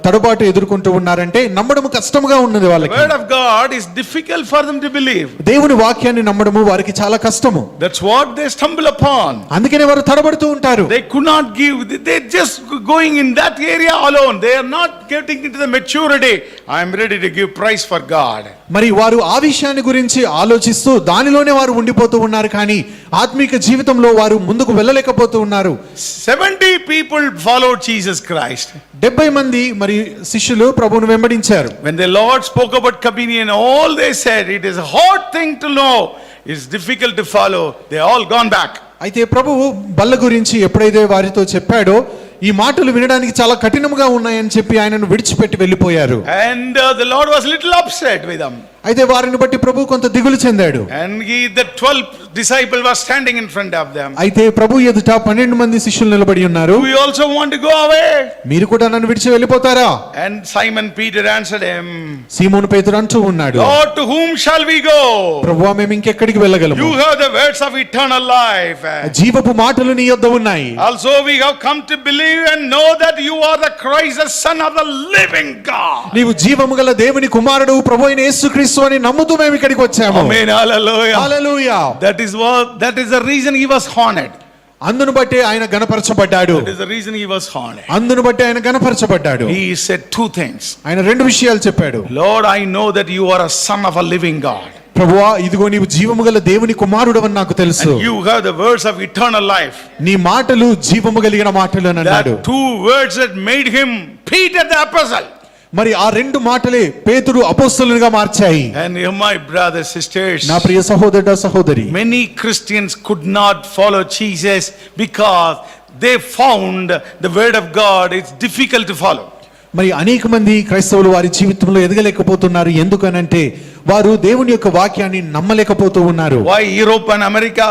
తడబాటు ఎదుర్కొంటూ ఉన్నారంటే నమ్మడం కష్టంగా ఉన్నది వాళ్ళకి. The word of God is difficult for them to believe. దేవుని వాక్యాన్ని నమ్మడము వారికి చాలా కష్టము. That's what they stumble upon. అందుకనే వారు తడబడుతూ ఉంటారు. They could not give, they just going in that area alone. They are not getting into the maturity. I am ready to give price for God. మరి వారు ఆ విషయాన్ని గురించి ఆలోచిస్తూ దానిలోనే వారు ఉండిపోతూ ఉన్నారు, కానీ ఆత్మీక జీవితంలో వారు ముందుకు వెళ్ళలేకపోతూ ఉన్నారు. 70 people followed Jesus Christ. 70 మంది మరి శిష్యులు ప్రభువును వెంబడించారు. When the Lord spoke about communion, all they said, it is a hard thing to know. It's difficult to follow. They all gone back. అయితే ప్రభువు బల్ల గురించి ఎప్పుడైతే వారితో చెప్పాడో ఈ మాటలు వినడానికి చాలా కఠినంగా ఉన్నాయని చెప్పి ఆయనను విడిచిపెట్టి వెళ్ళిపోయారు. And the Lord was little upset with them. అయితే వారిని బట్టి ప్రభు కొంత దిగులు చెందాడు. And the 12 disciples were standing in front of them. అయితే ప్రభు ఎదుట 12 మంది శిష్యులు నిలబడి ఉన్నారు. We also want to go away. మీరు కూడా నన్ను విడిచి వెళ్ళిపోతారా? And Simon Peter answered him, సీమోను పేతురు అంటూ ఉన్నాడు, Lord, to whom shall we go? ప్రభువా, మేము ఇంకెక్కడికి వెళ్ళగలము? You have the words of eternal life. జీవపు మాటలు నీ యొద్ద ఉన్నాయి. Also we have come to believe and know that you are the Christ, the Son of the living God. నీవు జీవము గల దేవుని కుమారుడు ప్రభువైన యేసుక్రీస్తు అని నమ్ముతూ మేము ఇక్కడికి వచ్చాము. Amen. Hallelujah. Hallelujah. That is the reason he was honored. అందును బట్టి ఆయన గణపరచబడ్డాడు. That is the reason he was honored. అందును బట్టి ఆయన గణపరచబడ్డాడు. He said two things. ఆయన రెండు విషయాలు చెప్పాడు. Lord, I know that you are a son of a living God. ప్రభువా, ఇదిగో నీవు జీవము గల దేవుని కుమారుడవని నాకు తెలుసు. And you have the words of eternal life. నీ మాటలు జీవము కలిగిన మాటలు అని అన్నాడు. That two words that made him Peter the apostle. మరి ఆ రెండు మాటలే పేతురు అపోస్తలునిగా మార్చాయి. And my brothers, sisters, నా ప్రియ సహోదరుడా సహోదరి, many Christians could not follow Jesus because they found the word of God it's difficult to follow. మరి అనేక మంది క్రైస్తవులు వారి జీవితంలో ఎదగలేకపోతున్నారు. ఎందుకనంటే వారు దేవుని యొక్క వాక్యాన్ని నమ్మలేకపోతూ ఉన్నారు. Why Europe and America?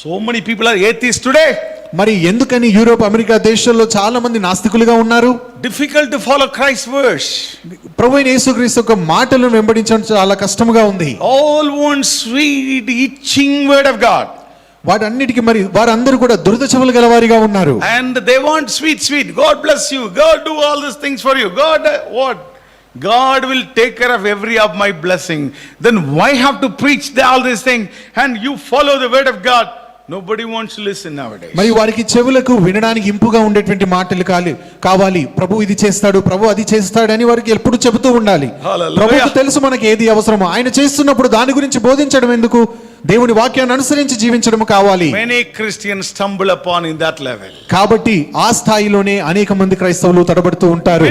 So many people are atheists today. మరి ఎందుకని యూరోప్ అమెరికా దేశాల్లో చాలా మంది నాస్తికులుగా ఉన్నారు? Difficult to follow Christ's words. ప్రభువైన యేసుక్రీస్తు యొక్క మాటలను వెంబడించడం చాలా కష్టంగా ఉంది. All want sweet itching word of God. వాటన్నిటికీ మరి వారందరూ కూడా దురద చెవులు గలవారిగా ఉన్నారు. And they want sweet. God bless you. God do all these things for you. God what? God will take care of every of my blessing. Then why have to preach all these things and you follow the word of God? Nobody wants to listen nowadays. మరి వారికి చెవులకు వినడానికి ఇంపుగా ఉండేటువంటి మాటలు కావాలి. ప్రభు ఇది చేస్తాడు, ప్రభు అది చేస్తాడు అని వారికి ఎప్పుడు చెబుతూ ఉండాలి. ప్రభువుకు తెలుసు మనకి ఏది అవసరమో. ఆయన చేస్తున్నప్పుడు దాని గురించి బోధించడం ఎందుకు? దేవుని వాక్యాన్ని అనుసరించి జీవించడం కావాలి. Many Christians stumble upon in that level. కాబట్టి ఆ స్థాయిలోనే అనేక మంది క్రైస్తవులు తడబడుతూ ఉంటారు.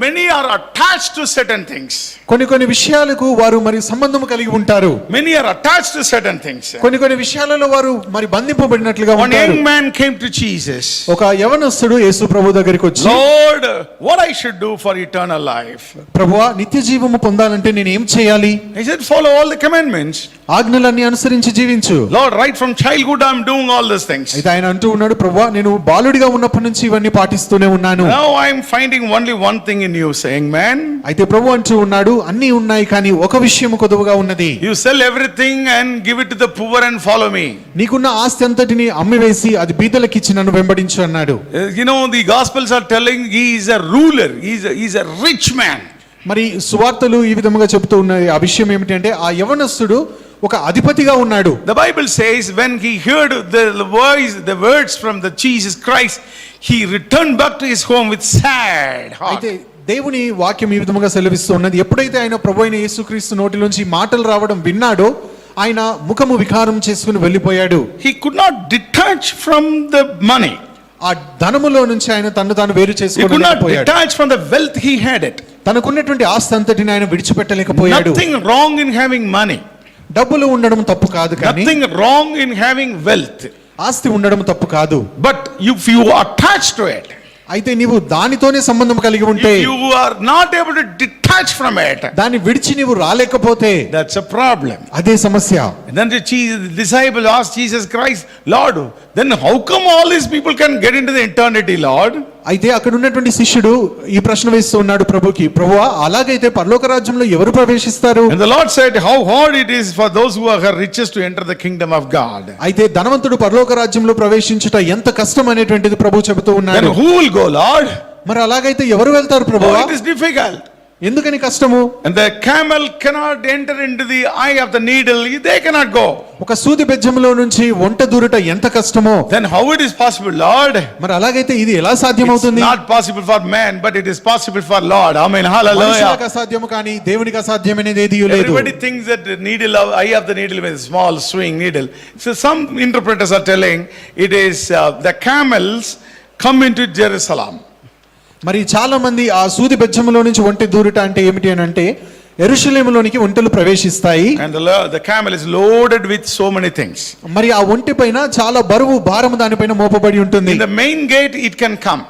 Many are attached to certain things. కొన్ని విషయాలకు వారు మరి సంబంధం కలిగి ఉంటారు. Many are attached to certain things. కొన్ని విషయాలలో వారు మరి బంధింపబడినట్లుగా One ఉంటారు. young man came to Jesus. ఒక యవనస్తుడు యేసు ప్రభు దగ్గరికి వచ్చి, Lord, what I should do for eternal life? ప్రభువా, నిత్య జీవము పొందాలంటే నేను ఏం చేయాలి? He said, follow all the commandments. ఆజ్ఞలన్నీ అనుసరించి జీవించు. Lord, right from childhood I am doing all these things. అయితే ఆయన అంటూ ఉన్నాడు, ప్రభువా, నేను బాలుడిగా ఉన్నప్పటి నుంచి ఇవన్నీ పాటిస్తూనే ఉన్నాను. Now I am finding only one thing in you, saying man. అయితే ప్రభు అంటూ ఉన్నాడు, అన్నీ ఉన్నాయి కానీ ఒక విషయం కొదువుగా ఉన్నది. You sell everything and give it to the poor and follow me. నీకున్న ఆస్తి అంతటిని అమ్మివేసి అది బీదలకు ఇచ్చి నన్ను వెంబడించు అన్నాడు. You know, the gospels are telling he is a ruler, he is a rich man. మరి సువార్తలు ఈ విధముగా చెబుతూ ఉన్నాయి. ఆ విషయం ఏమిటంటే ఆ యవనస్తుడు ఒక అధిపతిగా ఉన్నాడు. The Bible says when he heard the words from the Jesus Christ, he returned back to his home with sad heart. అయితే దేవుని వాక్యం ఈ విధముగా సెలవిస్తూ ఉన్నది, ఎప్పుడైతే ఆయన ప్రభువైన యేసుక్రీస్తు నోటిలోంచి మాటలు రావడం విన్నాడో ఆయన ముఖము వికారం చేసుకుని వెళ్ళిపోయాడు. He could not detach from the money. ఆ ధనములో నుంచి ఆయన తన్ను తాను వేరు He could not చేసుకోలేకపోయాడు. detach from the wealth he had it. తనకున్నటువంటి ఆస్తి అంతటిని ఆయన విడిచిపెట్టలేకపోయాడు. Nothing wrong in having money. డబ్బులు ఉండడం తప్పు కాదు, కానీ Nothing wrong in having wealth. ఆస్తి ఉండడం తప్పు కాదు. But if you are attached to it, అయితే నీవు దానితోనే సంబంధం కలిగి ఉంటే, if you are not able to detach from it, దాన్ని విడిచి నీవు రాలేకపోతే that's a problem. అదే సమస్య. And then the disciple asked Jesus Christ, Lord, then how come all these people can get into the eternity, Lord? అయితే అక్కడ ఉన్నటువంటి శిష్యుడు ఈ ప్రశ్న వేస్తూ ఉన్నాడు ప్రభుకి, ప్రభువా, అలాగైతే పరలోక రాజ్యంలో ఎవరు ప్రవేశిస్తారు? And the Lord said, how hard it is for those who are riches to enter the kingdom of God. అయితే ధనవంతుడు పరలోక రాజ్యంలో ప్రవేశించుట ఎంత కష్టం అనేటువంటిది ప్రభు చెబుతూ ఉన్నాడు. Then who will go, Lord? మరి అలాగైతే ఎవరు వెళ్తారు Oh, ప్రభువా? it is difficult. ఎందుకని కష్టము? And the camel cannot enter into the eye of the needle, they cannot go. ఒక సూది బెజ్జంలో నుంచి ఒంట దూరుట ఎంత కష్టమో, Then how it is possible, Lord? మరి అలాగైతే ఇది ఎలా It's సాధ్యమవుతుంది? not possible for man, but it is possible for Lord. Amen. Hallelujah. మనుషులకు అసాధ్యము కానీ దేవునికి అసాధ్యమైనది ఏదీ లేదు. Everybody thinks that the needle, eye of the needle is a small swing needle. So some interpreters are telling it is the camels come into Jerusalem. మరి చాలా మంది ఆ సూది బెజ్జంలో నుంచి ఒంటె దూరుట అంటే ఏమిటి అని అంటే, యెరూషలేములోనికి ఒంటెలు ప్రవేశిస్తాయి. And the camel is loaded with so many things. మరి ఆ ఒంటె పైన చాలా బరువు భారము దానిపైన మోపబడి ఉంటుంది. In the main gate it can come.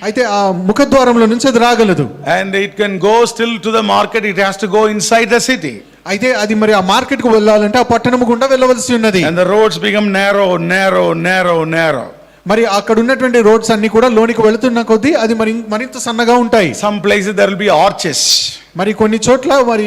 అయితే ఆ ముఖద్వారంలో నుంచి అది రాగలదు. And it can go still to the market, it has to go inside the city. అయితే అది మరి ఆ మార్కెట్ కు వెళ్ళాలంటే ఆ పట్టణము గుండా వెళ్ళవలసి ఉన్నది. And the roads become narrow. మరి అక్కడ ఉన్నటువంటి రోడ్స్ అన్ని కూడా లోనికి వెళుతున్న కొద్దీ అది మరింత సన్నగా ఉంటాయి. Some places there will be arches. మరి కొన్ని చోట్ల మరి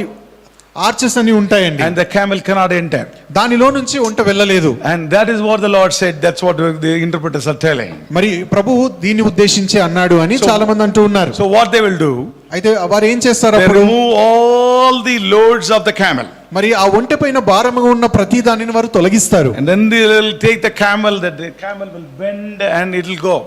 ఆర్చెస్ అని ఉంటాయండి. And the camel cannot enter. దానిలో నుంచి ఒంట వెళ్ళలేదు. And that is what the Lord said. That's what the interpreters are telling. మరి ప్రభువు దీన్ని ఉద్దేశించి అన్నాడు అని చాలా మంది అంటూ ఉన్నారు. So what they will do? అయితే వారు ఏం చేస్తారు? They అప్పుడు remove all the loads of the camel. మరి ఆ ఒంటె పైన భారముగా ఉన్న ప్రతి దానిని వారు తొలగిస్తారు. And then they will take the camel, that the camel will bend and it will go.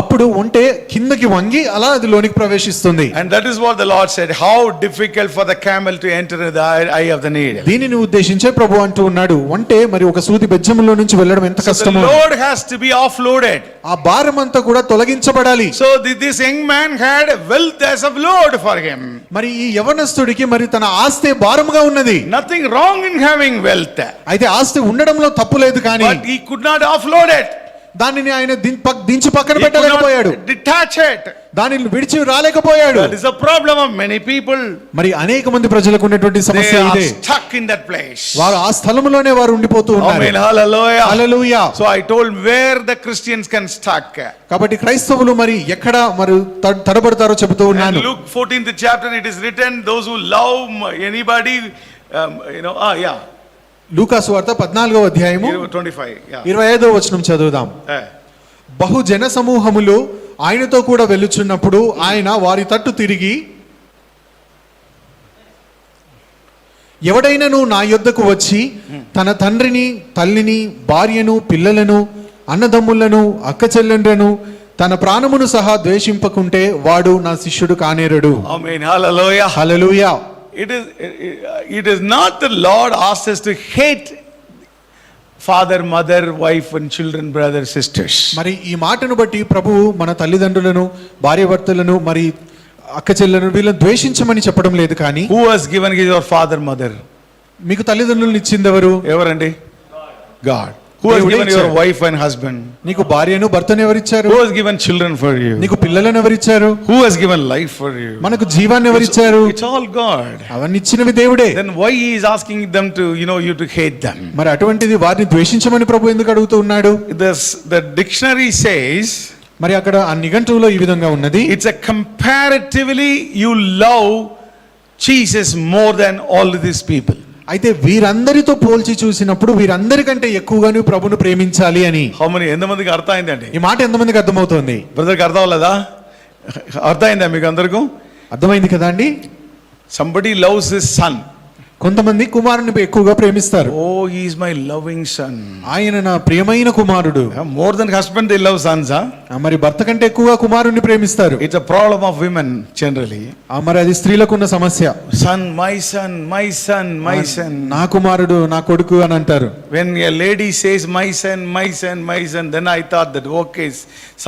అప్పుడు ఒంటె కిందకి వంగి అలా అది లోనికి ప్రవేశిస్తుంది. And that is what the Lord said. How difficult for the camel to enter the eye of the needle. దీనిని ఉద్దేశించే ప్రభు అంటూ ఉన్నాడు, ఒంటె మరి ఒక సూది బెజ్జములో నుంచి వెళ్ళడం ఎంత So the కష్టమో. load has to be offloaded. ఆ భారం అంతా కూడా తొలగించబడాలి. So this young man had wealth as a load for him. మరి ఈ యవనస్తుడికి మరి తన ఆస్తి భారముగా ఉన్నది. Nothing wrong in having wealth. అయితే ఆస్తి ఉండడంలో తప్పు లేదు, కానీ But he could not offload it. దానిని ఆయన దించి పక్కన He could పెట్టలేకపోయాడు. not detach it. దానిని విడిచి రాలేకపోయాడు. That is a problem of many people. మరి అనేక మంది ప్రజలకు ఉన్నటువంటి They సమస్య are ఇదే. stuck in that place. వారు ఆ స్థలములోనే వారు ఉండిపోతూ ఉన్నారు. Amen. Hallelujah. Hallelujah. So I told where the Christians can stuck. కాబట్టి క్రైస్తవులు మరి ఎక్కడ మరి తడబడతారో చెబుతూ In ఉన్నాను. Luke 14th chapter it is written, those who love anybody, yeah. లూకాసు వార్త 14వ అధ్యాయము 25. Yeah. 25వ వచనం చదువుదాం. బహు జన సమూహములు ఆయనతో కూడా వెళ్ళుచున్నప్పుడు ఆయన వారి తట్టు తిరిగి, ఎవడైనను నా యొద్దకు వచ్చి తన తండ్రిని, తల్లిని, భార్యను, పిల్లలను, అన్నదమ్ములను, అక్క చెల్లెండ్రను, తన ప్రాణమును సహా ద్వేషింపకుంటే వాడు నా శిష్యుడు కానేరడు. Amen. Hallelujah. Hallelujah. It is not the Lord asks us to hate father, mother, wife and children, brothers, sisters. మరి ఈ మాటను బట్టి ప్రభువు మన తల్లిదండ్రులను, భార్యాభర్తలను, మరి అక్క చెల్లెలను వీళ్ళని ద్వేషించమని చెప్పడం లేదు. కానీ Who has given your father, mother? మీకు తల్లిదండ్రులను ఇచ్చింది ఎవరు? ఎవరండి? God. Who has given your wife and husband? నీకు భార్యను, భర్తను ఎవరిచ్చారు? Who has given children for you? నీకు పిల్లలను ఎవరిచ్చారు? Who has given life for you? మనకు జీవాన్ని ఎవరిచ్చారు? It's all God. అవన్నీ ఇచ్చినవి దేవుడే. Then why he is asking them to, you to hate them? మరి అటువంటిది వారిని ద్వేషించమని ప్రభు ఎందుకు అడుగుతూ ఉన్నాడు? The dictionary says, మరి అక్కడ ఆ నిఘంటువులో ఈ విధంగా ఉన్నది, it's a comparatively you love Jesus more than all these people. అయితే వీరందరితో పోల్చి చూసినప్పుడు వీరందరికంటే ఎక్కువగా నువ్వు ప్రభును ప్రేమించాలి అని. ఎంతమందికి అర్థమైందండి ఈ మాట ఎంతమందికి అర్థమవుతోంది? బ్రదర్కి అర్థం అవ్వలేదా? అర్థమైందా మీకు అందరికీ? అర్థమైంది కదా అండి. Somebody loves his son. కొంతమంది కుమారుని ఎక్కువగా ప్రేమిస్తారు. Oh, he is my loving son. ఆయన నా ప్రియమైన కుమారుడు. More than husband they love sons, huh? మరి భర్త కంటే ఎక్కువగా కుమారుని ప్రేమిస్తారు. It's a problem of women generally. మరి అది స్త్రీలకు ఉన్న సమస్య. Son, my son, my son, my son. నా కుమారుడు, నా కొడుకు అని అంటారు. When a lady says my son, my son, my son, then I thought that okay,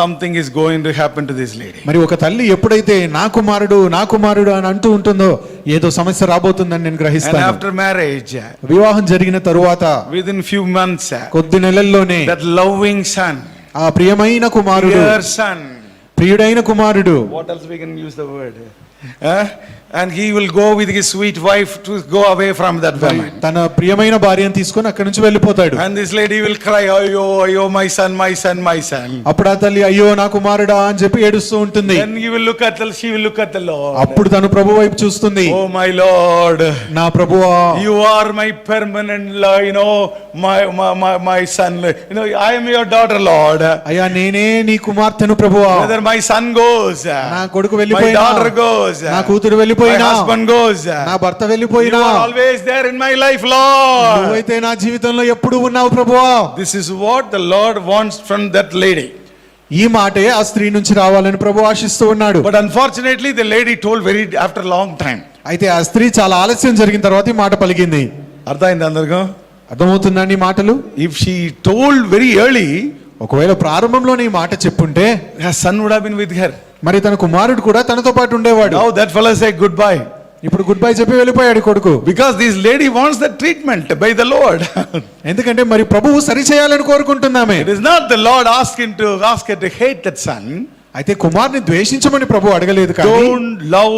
something is going to happen to this lady. మరి ఒక తల్లి ఎప్పుడైతే నా కుమారుడు, నా కుమారుడు అని అంటూ ఉంటుందో ఏదో సమస్య రాబోతుందని నేను గ్రహిస్తాను. And after marriage, వివాహం జరిగిన తరువాత within few months, కొద్ది నెలల్లోనే that loving son, ఆ ప్రియమైన కుమారుడు, dear son, ప్రియుడైన కుమారుడు, what else we can use the word, and he will go with his sweet wife to go away from that woman. తన ప్రియమైన భార్యను తీసుకొని అక్కడి నుంచి వెళ్ళిపోతాడు. And this lady will cry, ayo, ayo, my son, my son, my son. అప్పుడు ఆ తల్లి అయ్యో నా కుమారుడా అని చెప్పి ఏడుస్తూ ఉంటుంది. Then she will look at the Lord. అప్పుడు తను ప్రభు వైపు చూస్తుంది. Oh my Lord, నా ప్రభువా, you are my permanent, my son. I am your daughter, Lord. అయ్యా నేనే నీ కుమార్తెను ప్రభువా. Whether my son goes, నా కొడుకు my వెళ్ళిపోయినా, daughter goes, నా కూతురు వెళ్ళిపోయినా, వెళ్ళిపోయినా, My husband goes, నా భర్త you వెళ్ళిపోయినా, are always there in my life, Lord. నువ్వైతే నా జీవితంలో ఎప్పుడు ఉన్నావు ప్రభువా. This is what the Lord wants from that lady. ఈ మాటే ఆ స్త్రీ నుంచి రావాలని ప్రభు ఆశిస్తూ ఉన్నాడు. But unfortunately, the lady told very after a long time. అయితే ఆ స్త్రీ చాలా ఆలస్యం జరిగిన తర్వాత ఈ మాట పలికింది. అర్థమైంది అందరికీ? అర్థమవుతుందండి ఈ మాటలు? If she told very early, ఒకవేళ ప్రారంభంలోనే ఈ మాట చెప్పుంటే her son would have been with her. మరి తన కుమారుడు కూడా తనతో పాటు ఉండేవాడు. Now that fellow said goodbye. ఇప్పుడు గుడ్ బై చెప్పి వెళ్ళిపోయాడు కొడుకు. Because this lady wants the treatment by the Lord. ఎందుకంటే మరి ప్రభువు సరి చేయాలని కోరుకుంటున్నామే. It is not the Lord asking to ask her to hate that son. అయితే కుమారుని ద్వేషించమని ప్రభు అడగలేదు కానీ Don't love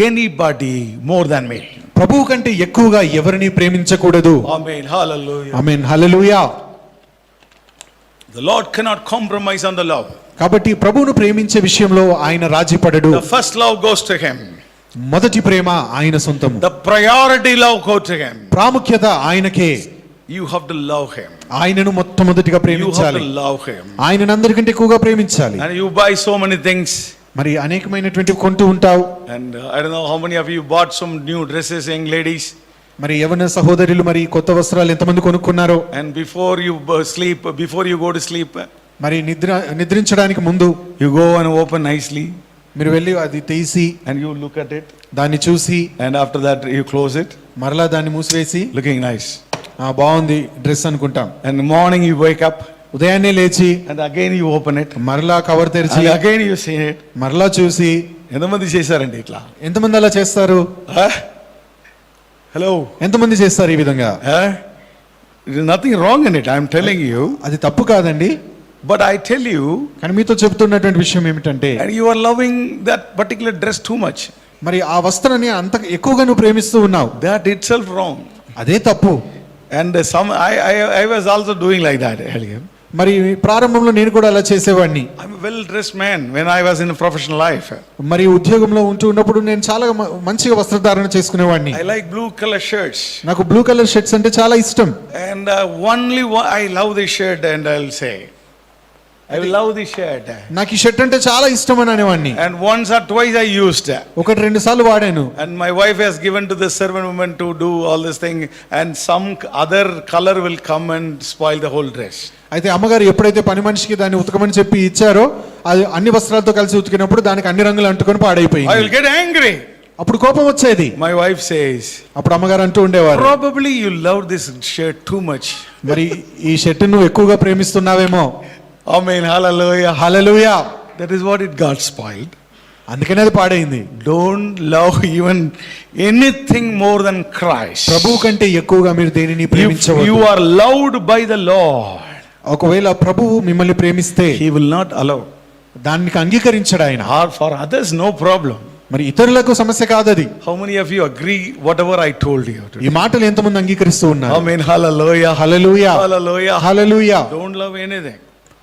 anybody more than me. ప్రభువు కంటే ఎక్కువగా ఎవరిని ప్రేమించకూడదు. Amen. Hallelujah. Amen. Hallelujah. The Lord cannot compromise on the love. కాబట్టి ప్రభువును ప్రేమించే విషయంలో ఆయన రాజీ పడడు. The first love goes to him. మొదటి ప్రేమ ఆయన సొంతము. The priority love goes to him. ప్రాముఖ్యత ఆయనకే. You have to love him. ఆయనను మొట్టమొదటిగా You have ప్రేమించాలి. to love him. ఆయనను అందరికంటే ఎక్కువగా ప్రేమించాలి. And you buy so many things. మరి అనేకమైనటువంటి కొంటూ ఉంటావు. And I don't know how many of you bought some new dresses, young ladies. మరి యవన సహోదరులు మరి కొత్త వస్త్రాలు ఎంతమంది కొనుక్కున్నారో. And before you sleep, before you go to sleep, మరి నిద్రించడానికి ముందు you go and open nicely. మీరు వెళ్ళి అది తీసి And you look at it. దాన్ని చూసి And after that you close it. మరలా దాన్ని మూసివేసి Looking nice. బాగుంది డ్రెస్ అనుకుంటాం. And in the morning you wake up. ఉదయాన్నే లేచి And again you open it. మరలా కవర్ తెరిచి And again you see it. మరలా చూసి. ఎంతమంది చేశారండి ఇట్లా? ఎంతమంది అలా చేస్తారు? హలో, ఎంతమంది చేస్తారు ఈ విధంగా? There is nothing wrong in it, I am telling you. అది తప్పు కాదండి. But I tell you, కానీ మీతో చెప్తున్నటువంటి విషయం ఏమిటంటే and you are loving that particular dress too much. మరి ఆ వస్త్రాన్ని అంత ఎక్కువగా నువ్వు ప్రేమిస్తూ ఉన్నావు. That itself wrong. అదే తప్పు. And I was also doing like that earlier. మరి ప్రారంభంలో నేను కూడా అలా చేసేవాడిని. I'm a well-dressed man when I was in a professional life. మరి ఉద్యోగంలో ఉంటూ ఉన్నప్పుడు నేను చాలా మంచిగా వస్త్రధారణ చేసుకునేవాడిని. I like blue color shirts. నాకు బ్లూ కలర్ షర్ట్స్ అంటే చాలా ఇష్టం. And only one, I love this shirt and I'll say, I will love this shirt. నాకు ఈ షర్ట్ అంటే చాలా ఇష్టం అని అనేవాడిని. And once or twice I used. ఒకటి రెండు సార్లు వాడాను. And my wife has given to the servant woman to do all this thing, and some other color will come and spoil the whole dress. అయితే అమ్మగారు ఎప్పుడైతే పని మనిషికి దాన్ని ఉతకమని చెప్పి ఇచ్చారో అది అన్ని వస్త్రాలతో కలిసి ఉతికినప్పుడు దానికి అన్ని రంగులు అంటుకొని I పాడైపోయింది. will get angry. అప్పుడు కోపం వచ్చేది. My wife says, అప్పుడు అమ్మగారు అంటూ ఉండేవారు, probably you love this shirt too much. మరి ఈ షర్ట్ నువ్వు ఎక్కువగా ప్రేమిస్తున్నావేమో. Amen. Hallelujah. Hallelujah. That is what it got spoiled. అందుకనే అది పాడైంది. Don't love even anything more than Christ. ప్రభువు కంటే ఎక్కువగా మీరు దేనిని If ప్రేమించవద్దు. you are loved by the Lord, ఒకవేళ ప్రభువు మిమ్మల్ని ప్రేమిస్తే He will not allow. దానికి అంగీకరించడు ఆయన. Or for others, no problem. మరి ఇతరులకు సమస్య కాదది. How many of you agree whatever I told you today? ఈ మాటలు ఎంతమంది అంగీకరిస్తూ ఉన్నారు? Amen. Hallelujah. Hallelujah. Hallelujah. Hallelujah. Don't love anything.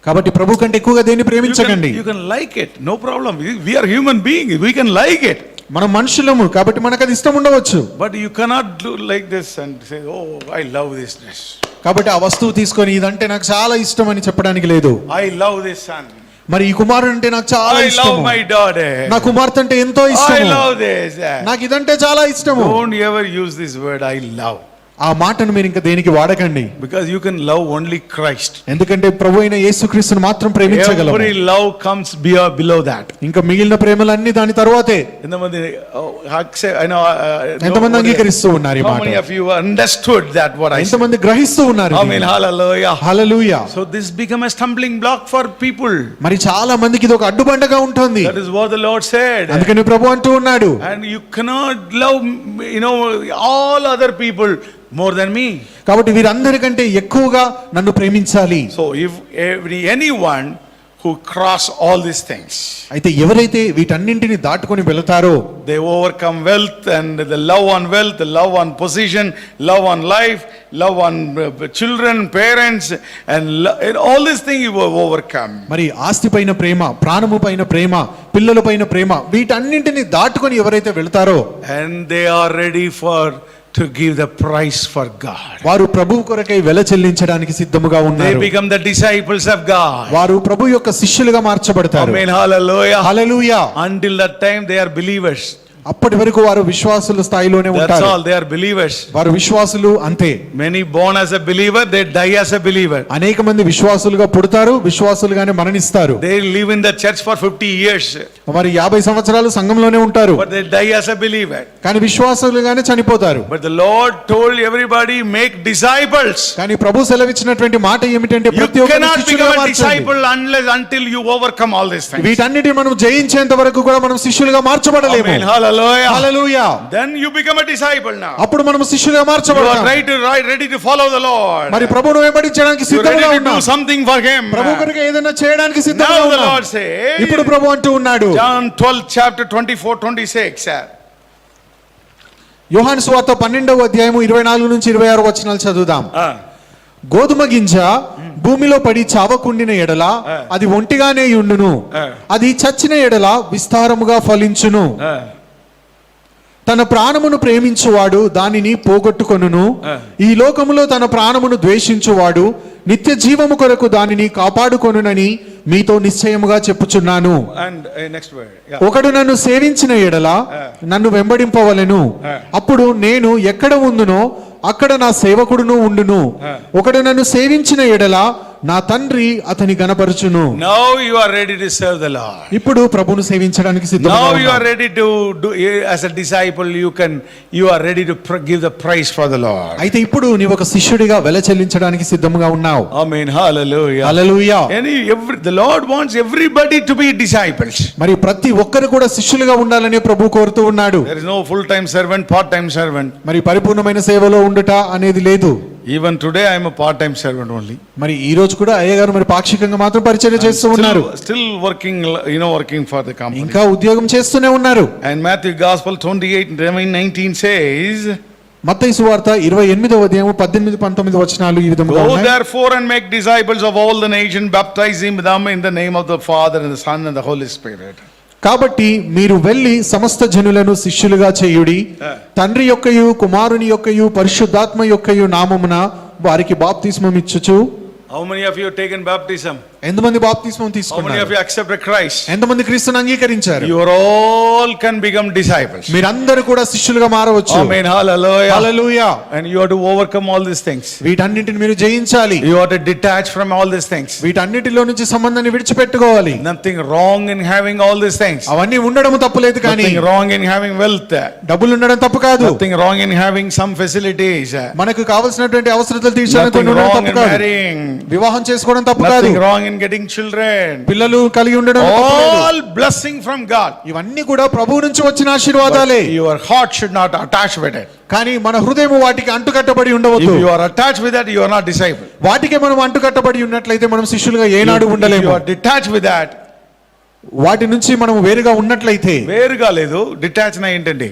కాబట్టి ప్రభు కంటే ఎక్కువగా దేన్ని ప్రేమించకండి. You can like it, no problem. We are human beings, we can like it. మనం మనుషులము కాబట్టి మనకు అది ఇష్టం ఉండవచ్చు. But you cannot do like this and say, oh, I love this dress. కాబట్టి ఆ వస్తువు తీసుకొని ఇదంటే నాకు చాలా ఇష్టం అని చెప్పడానికి లేదు. I love this son. మరి ఈ కుమారుడు అంటే నాకు చాలా I ఇష్టం. love my daughter. నా కుమార్తె అంటే ఎంతో I ఇష్టం. love this. నాకు ఇదంటే చాలా ఇష్టము. Don't ever use this word, I love. ఆ మాటను మీరు ఇంకా దేనికి వాడకండి. Because you can love only Christ. ఎందుకంటే ప్రభు అయిన యేసుక్రీస్తును మాత్రం ప్రేమించగలము. Every love comes below that. ఇంకా మిగిలిన ప్రేమలన్నీ దాని తర్వాతే. ఎంతమంది అంగీకరిస్తూ ఉన్నారు ఈ How మాట? many of you understood that what I said? ఎంతమంది గ్రహిస్తూ ఉన్నారు? Amen. Hallelujah. Hallelujah. So this become a stumbling block for people. మరి చాలా మందికి ఇది ఒక అడ్డుబండగా ఉంటుంది. That is what the Lord said. అందుకని ప్రభు అంటూ ఉన్నాడు, And you cannot love, all other people more than me. కాబట్టి వీరందరికంటే ఎక్కువగా నన్ను ప్రేమించాలి. So if anyone who cross all these things, అయితే ఎవరైతే వీటన్నింటిని దాటుకొని వెళతారో they overcome wealth and the love on wealth, the love on position, love on life, love on children, parents, and all these things you will overcome. మరి ఆస్తి పైన ప్రేమ, ప్రాణము పైన ప్రేమ, పిల్లల పైన ప్రేమ, వీటన్నింటిని దాటుకొని ఎవరైతే వెళతారో And they are ready to give the price for God. వారు ప్రభువు కొరకై వెల చెల్లించడానికి సిద్ధముగా They ఉన్నారు. become the disciples of God. వారు ప్రభు యొక్క శిష్యులుగా మార్చబడతారు. Amen. Hallelujah. Hallelujah. Until that time they are believers. అప్పటి వరకు వారు విశ్వాసుల స్థాయిలోనే That's ఉంటారు. all. They are believers. వారు విశ్వాసులు అంతే. Many born as a believer, they die as a believer. అనేక మంది విశ్వాసులుగా పుడతారు, విశ్వాసులుగానే మరణిస్తారు. They live in the church for 50 years, మరి 50 సంవత్సరాలు సంఘంలోనే ఉంటారు, but they die as a believer. కానీ విశ్వాసులుగానే చనిపోతారు. But the Lord told everybody, make disciples. కానీ ప్రభు సెలవిచ్చినటువంటి మాట ఏమిటంటే You ప్రతి ఒక్కరిని cannot శిష్యులుగా become a మార్చండి. disciple until you overcome all these things. వీటన్నిటిని మనం జయించేంత వరకు కూడా మనం శిష్యులుగా మార్చబడలేము. Amen. Hallelujah. Hallelujah. Then you become a disciple now. అప్పుడు మనం శిష్యులుగా You మార్చబడతాం. are ready to follow the Lord. మరి ప్రభువును వెంబడించడానికి You are సిద్ధంగా ready to ఉన్నాం. do something for Him. ప్రభు కొరకు ఏదైనా చేయడానికి సిద్ధంగా Now the ఉన్నాం. Lord says, ఇప్పుడు ప్రభు అంటూ ఉన్నాడు, John 12 chapter 24-26. యోహాను సువార్త 12వ అధ్యాయము 24 నుంచి 26 వచనాలు చదువుదాం. గోధుమ గింజ భూమిలో పడి చావకుండిన ఎడల అది ఒంటిగానే ఉండును, అది చచ్చిన ఎడల విస్తారముగా ఫలించును. తన ప్రాణమును ప్రేమించువాడు దానిని పోగొట్టుకొనును, ఈ లోకములో తన ప్రాణమును ద్వేషించువాడు నిత్య జీవము కొరకు దానిని కాపాడుకొనునని మీతో నిశ్చయముగా చెప్పుచున్నాను. And next word. ఒకడు నన్ను సేవించిన ఎడల నన్ను వెంబడింపవలెను, అప్పుడు నేను ఎక్కడ ఉందునో అక్కడ నా సేవకుడును ఉండును. ఒకడు నన్ను సేవించిన ఎడల నా తండ్రి అతని గణపరచును. Now you are ready to serve the Lord. ఇప్పుడు ప్రభువును సేవించడానికి సిద్ధంగా Now you ఉన్నాం. are ready to do, as a disciple you are ready to give the praise for the Lord. అయితే ఇప్పుడు నీవు ఒక శిష్యుడిగా వెల చెల్లించడానికి సిద్ధంగా ఉన్నావు. Amen. Hallelujah. Hallelujah. The Lord wants everybody to be disciples. మరి ప్రతి ఒక్కరు కూడా శిష్యులుగా ఉండాలని ప్రభు కోరుతూ ఉన్నాడు. There is no full-time servant, part-time servant. మరి పరిపూర్ణమైన సేవలో ఉండుట అనేది లేదు. Even today I am a part-time servant only. మరి ఈ రోజు కూడా అయ్య గారు మరి పాక్షికంగా మాత్రం పరిచర్య చేస్తూ ఉన్నారు. Still working, working for the company. ఇంకా ఉద్యోగం చేస్తూనే ఉన్నారు. And Matthew Gospel 28:19 says, మత్తయి సువార్త 28వ అధ్యాయము 18-19 వచనాలు ఈ విధంగా Go ఉన్నాయి. therefore and make disciples of all the nations, baptizing them in the name of the Father and the Son and the Holy Spirit. కాబట్టి మీరు వెళ్ళి సమస్త జనులను శిష్యులుగా చేయుడి, తండ్రి యొక్కయు కుమారుని యొక్కయు పరిశుద్ధాత్మ యొక్కయు నామమున వారికి బాప్తిస్మం ఇచ్చుచు. How many of you have taken baptism? ఎంతమంది బాప్తిస్మం How many of తీసుకున్నారు? you accepted Christ? ఎంతమంది క్రీస్తుని అంగీకరించారు? You all can become disciples. మీరందరూ కూడా శిష్యులుగా మారవచ్చు. Amen. Hallelujah. Hallelujah. And you have to overcome all these things. వీటన్నిటిని మీరు జయించాలి. You have to detach from all these things. వీటన్నిటిలో నుంచి సంబంధాన్ని విడిచిపెట్టుకోవాలి. Nothing wrong in having all these things. అవన్నీ ఉండడం తప్పులేదు, కానీ Nothing wrong in having wealth. డబ్బులు ఉండడం తప్పు కాదు. Nothing wrong in having some facilities. మనకు కావాల్సినటువంటి అవసరతలు తీర్చడానికి Nothing ఉండడం wrong తప్పు in కాదు. marrying. వివాహం చేసుకోవడం తప్పు కాదు. Nothing wrong in getting children. పిల్లలు కలిగి ఉండడం తప్పు లేదు. All blessing from God. ఇవన్నీ కూడా ప్రభువు నుంచి వచ్చిన ఆశీర్వాదాలే. But your heart should not attach with it. కానీ మన హృదయం వాటికి అంటుకట్టబడి If ఉండవద్దు. you are attached with that, you are not disciple. వాటికి మనం అంటుకట్టబడి ఉన్నట్లయితే మనం శిష్యులుగా ఏనాడు If ఉండలేము. you are detached with that, వాటి నుంచి మనం వేరుగా ఉన్నట్లయితే, వేరుగా లేదు, detach నా ఏంటండి?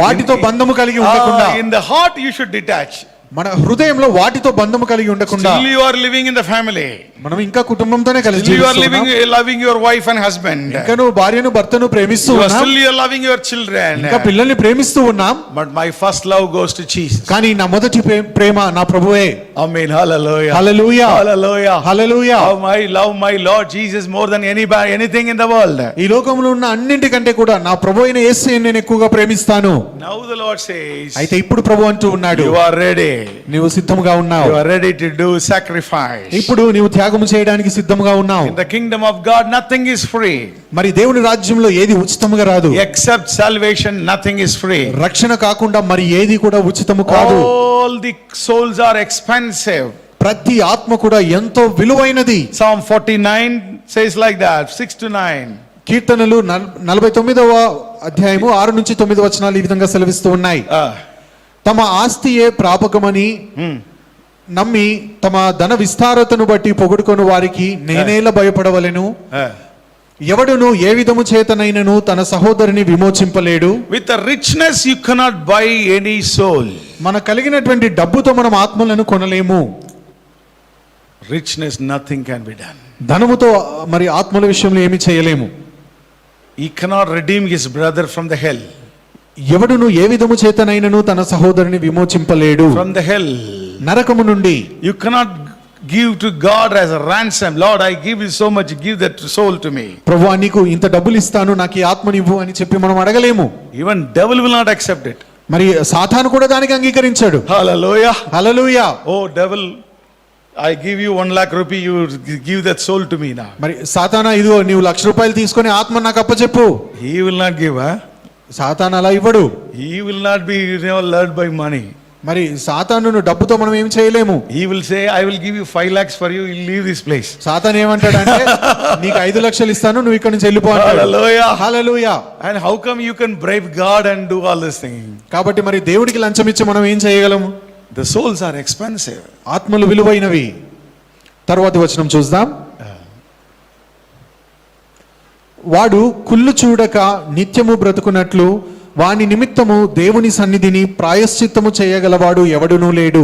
వాటితో బంధము కలిగి ఉండకుండా, In the heart you should detach. మన హృదయంలో వాటితో బంధము కలిగి ఉండకుండా, Still you are living in the family. మనం ఇంకా కుటుంబంతోనే కలిసి Still you are జీవిస్తున్నాం. loving your wife and husband. ఇంకా నువ్వు భార్యను భర్తను ప్రేమిస్తూ You are ఉన్నాం. still loving your children. ఇంకా పిల్లల్ని ప్రేమిస్తూ ఉన్నాం. But my first love goes to Jesus. కానీ నా మొదటి ప్రేమ నా ప్రభువే. Amen. Hallelujah. Hallelujah. Hallelujah. Hallelujah. I love my Lord Jesus more than anything in the world. ఈ లోకంలో ఉన్న అన్నింటికంటే కూడా నా ప్రభువైన యేసుని నేను ఎక్కువగా ప్రేమిస్తాను. Now the Lord says, అయితే ఇప్పుడు ప్రభు అంటూ ఉన్నాడు, you are ready. నీవు సిద్ధంగా ఉన్నావు. You are ready to do sacrifice. ఇప్పుడు నీవు త్యాగము చేయడానికి సిద్ధంగా ఉన్నావు. In the kingdom of God nothing is free. మరి దేవుని రాజ్యంలో ఏది ఉచితముగా రాదు. Except salvation nothing is free. రక్షణ కాకుండా మరి ఏది కూడా ఉచితము కాదు. All the souls are expensive. ప్రతి ఆత్మ కూడా ఎంతో విలువైనది. Psalm 49 says like that, 6-9. కీర్తనలు 49వ అధ్యాయము 6 నుంచి 9 వచనాలు ఈ విధంగా సెలవిస్తూ ఉన్నాయి. తమ ఆస్తియే ప్రాపకమని నమ్మి తమ ధన విస్తారతను బట్టి పొగుడుకొని వారికి నేనేలా భయపడవలెను. ఎవడును ఏ విధము చేతనైనను తన సహోదరుని విమోచింపలేడు. With the richness you cannot buy any soul. మన కలిగినటువంటి డబ్బుతో మనం ఆత్మలను కొనలేము. Richness nothing can be done. ధనముతో మరి ఆత్మల విషయంలో ఏమి చేయలేము. He cannot redeem his brother from the hell. ఎవడును ఏ విధము చేతనైనను తన సహోదరుని విమోచింపలేడు. From the hell. నరకము నుండి. You cannot give to God as a ransom. Lord, I give you so much, give that soul to me. ప్రభువా నీకు ఇంత డబ్బులు ఇస్తాను నాకు ఈ ఆత్మనివ్వు అని చెప్పి మనం అడగలేము. Even devil will not accept it. మరి సాతాను కూడా దానికి అంగీకరించాడు. Hallelujah. Hallelujah. Oh devil, I give you 1 lakh rupee, you give that soul to me now. మరి సాతానా ఇదిగో నీవు ₹1,00,000 తీసుకొని ఆత్మ నాకు అప్పచెప్పు. He will not give, huh? సాతాను అలా ఇవ్వడు. He will not be led by money. మరి సాతానును డబ్బుతో మనం ఏం చేయలేము. He will say, I will give you 5 lakhs for you, you'll leave this place. సాతాను ఏమంటాడంటే నీకు 5,00,000 ఇస్తాను నువ్వు ఇక్కడి నుంచి వెళ్ళిపో అంటాడు. Hallelujah. Hallelujah. And how come you can bribe God and do all this thing? కాబట్టి మరి దేవుడికి లంచం ఇచ్చి మనం ఏం చేయగలము? The souls are expensive. ఆత్మలు విలువైనవి. తరువాతి వచనం చూద్దాం. వాడు కుళ్ళు చూడక నిత్యము బ్రతుకున్నట్లు వాని నిమిత్తము దేవుని సన్నిధిని ప్రాయశ్చిత్తము చేయగలవాడు ఎవడునూ లేడు.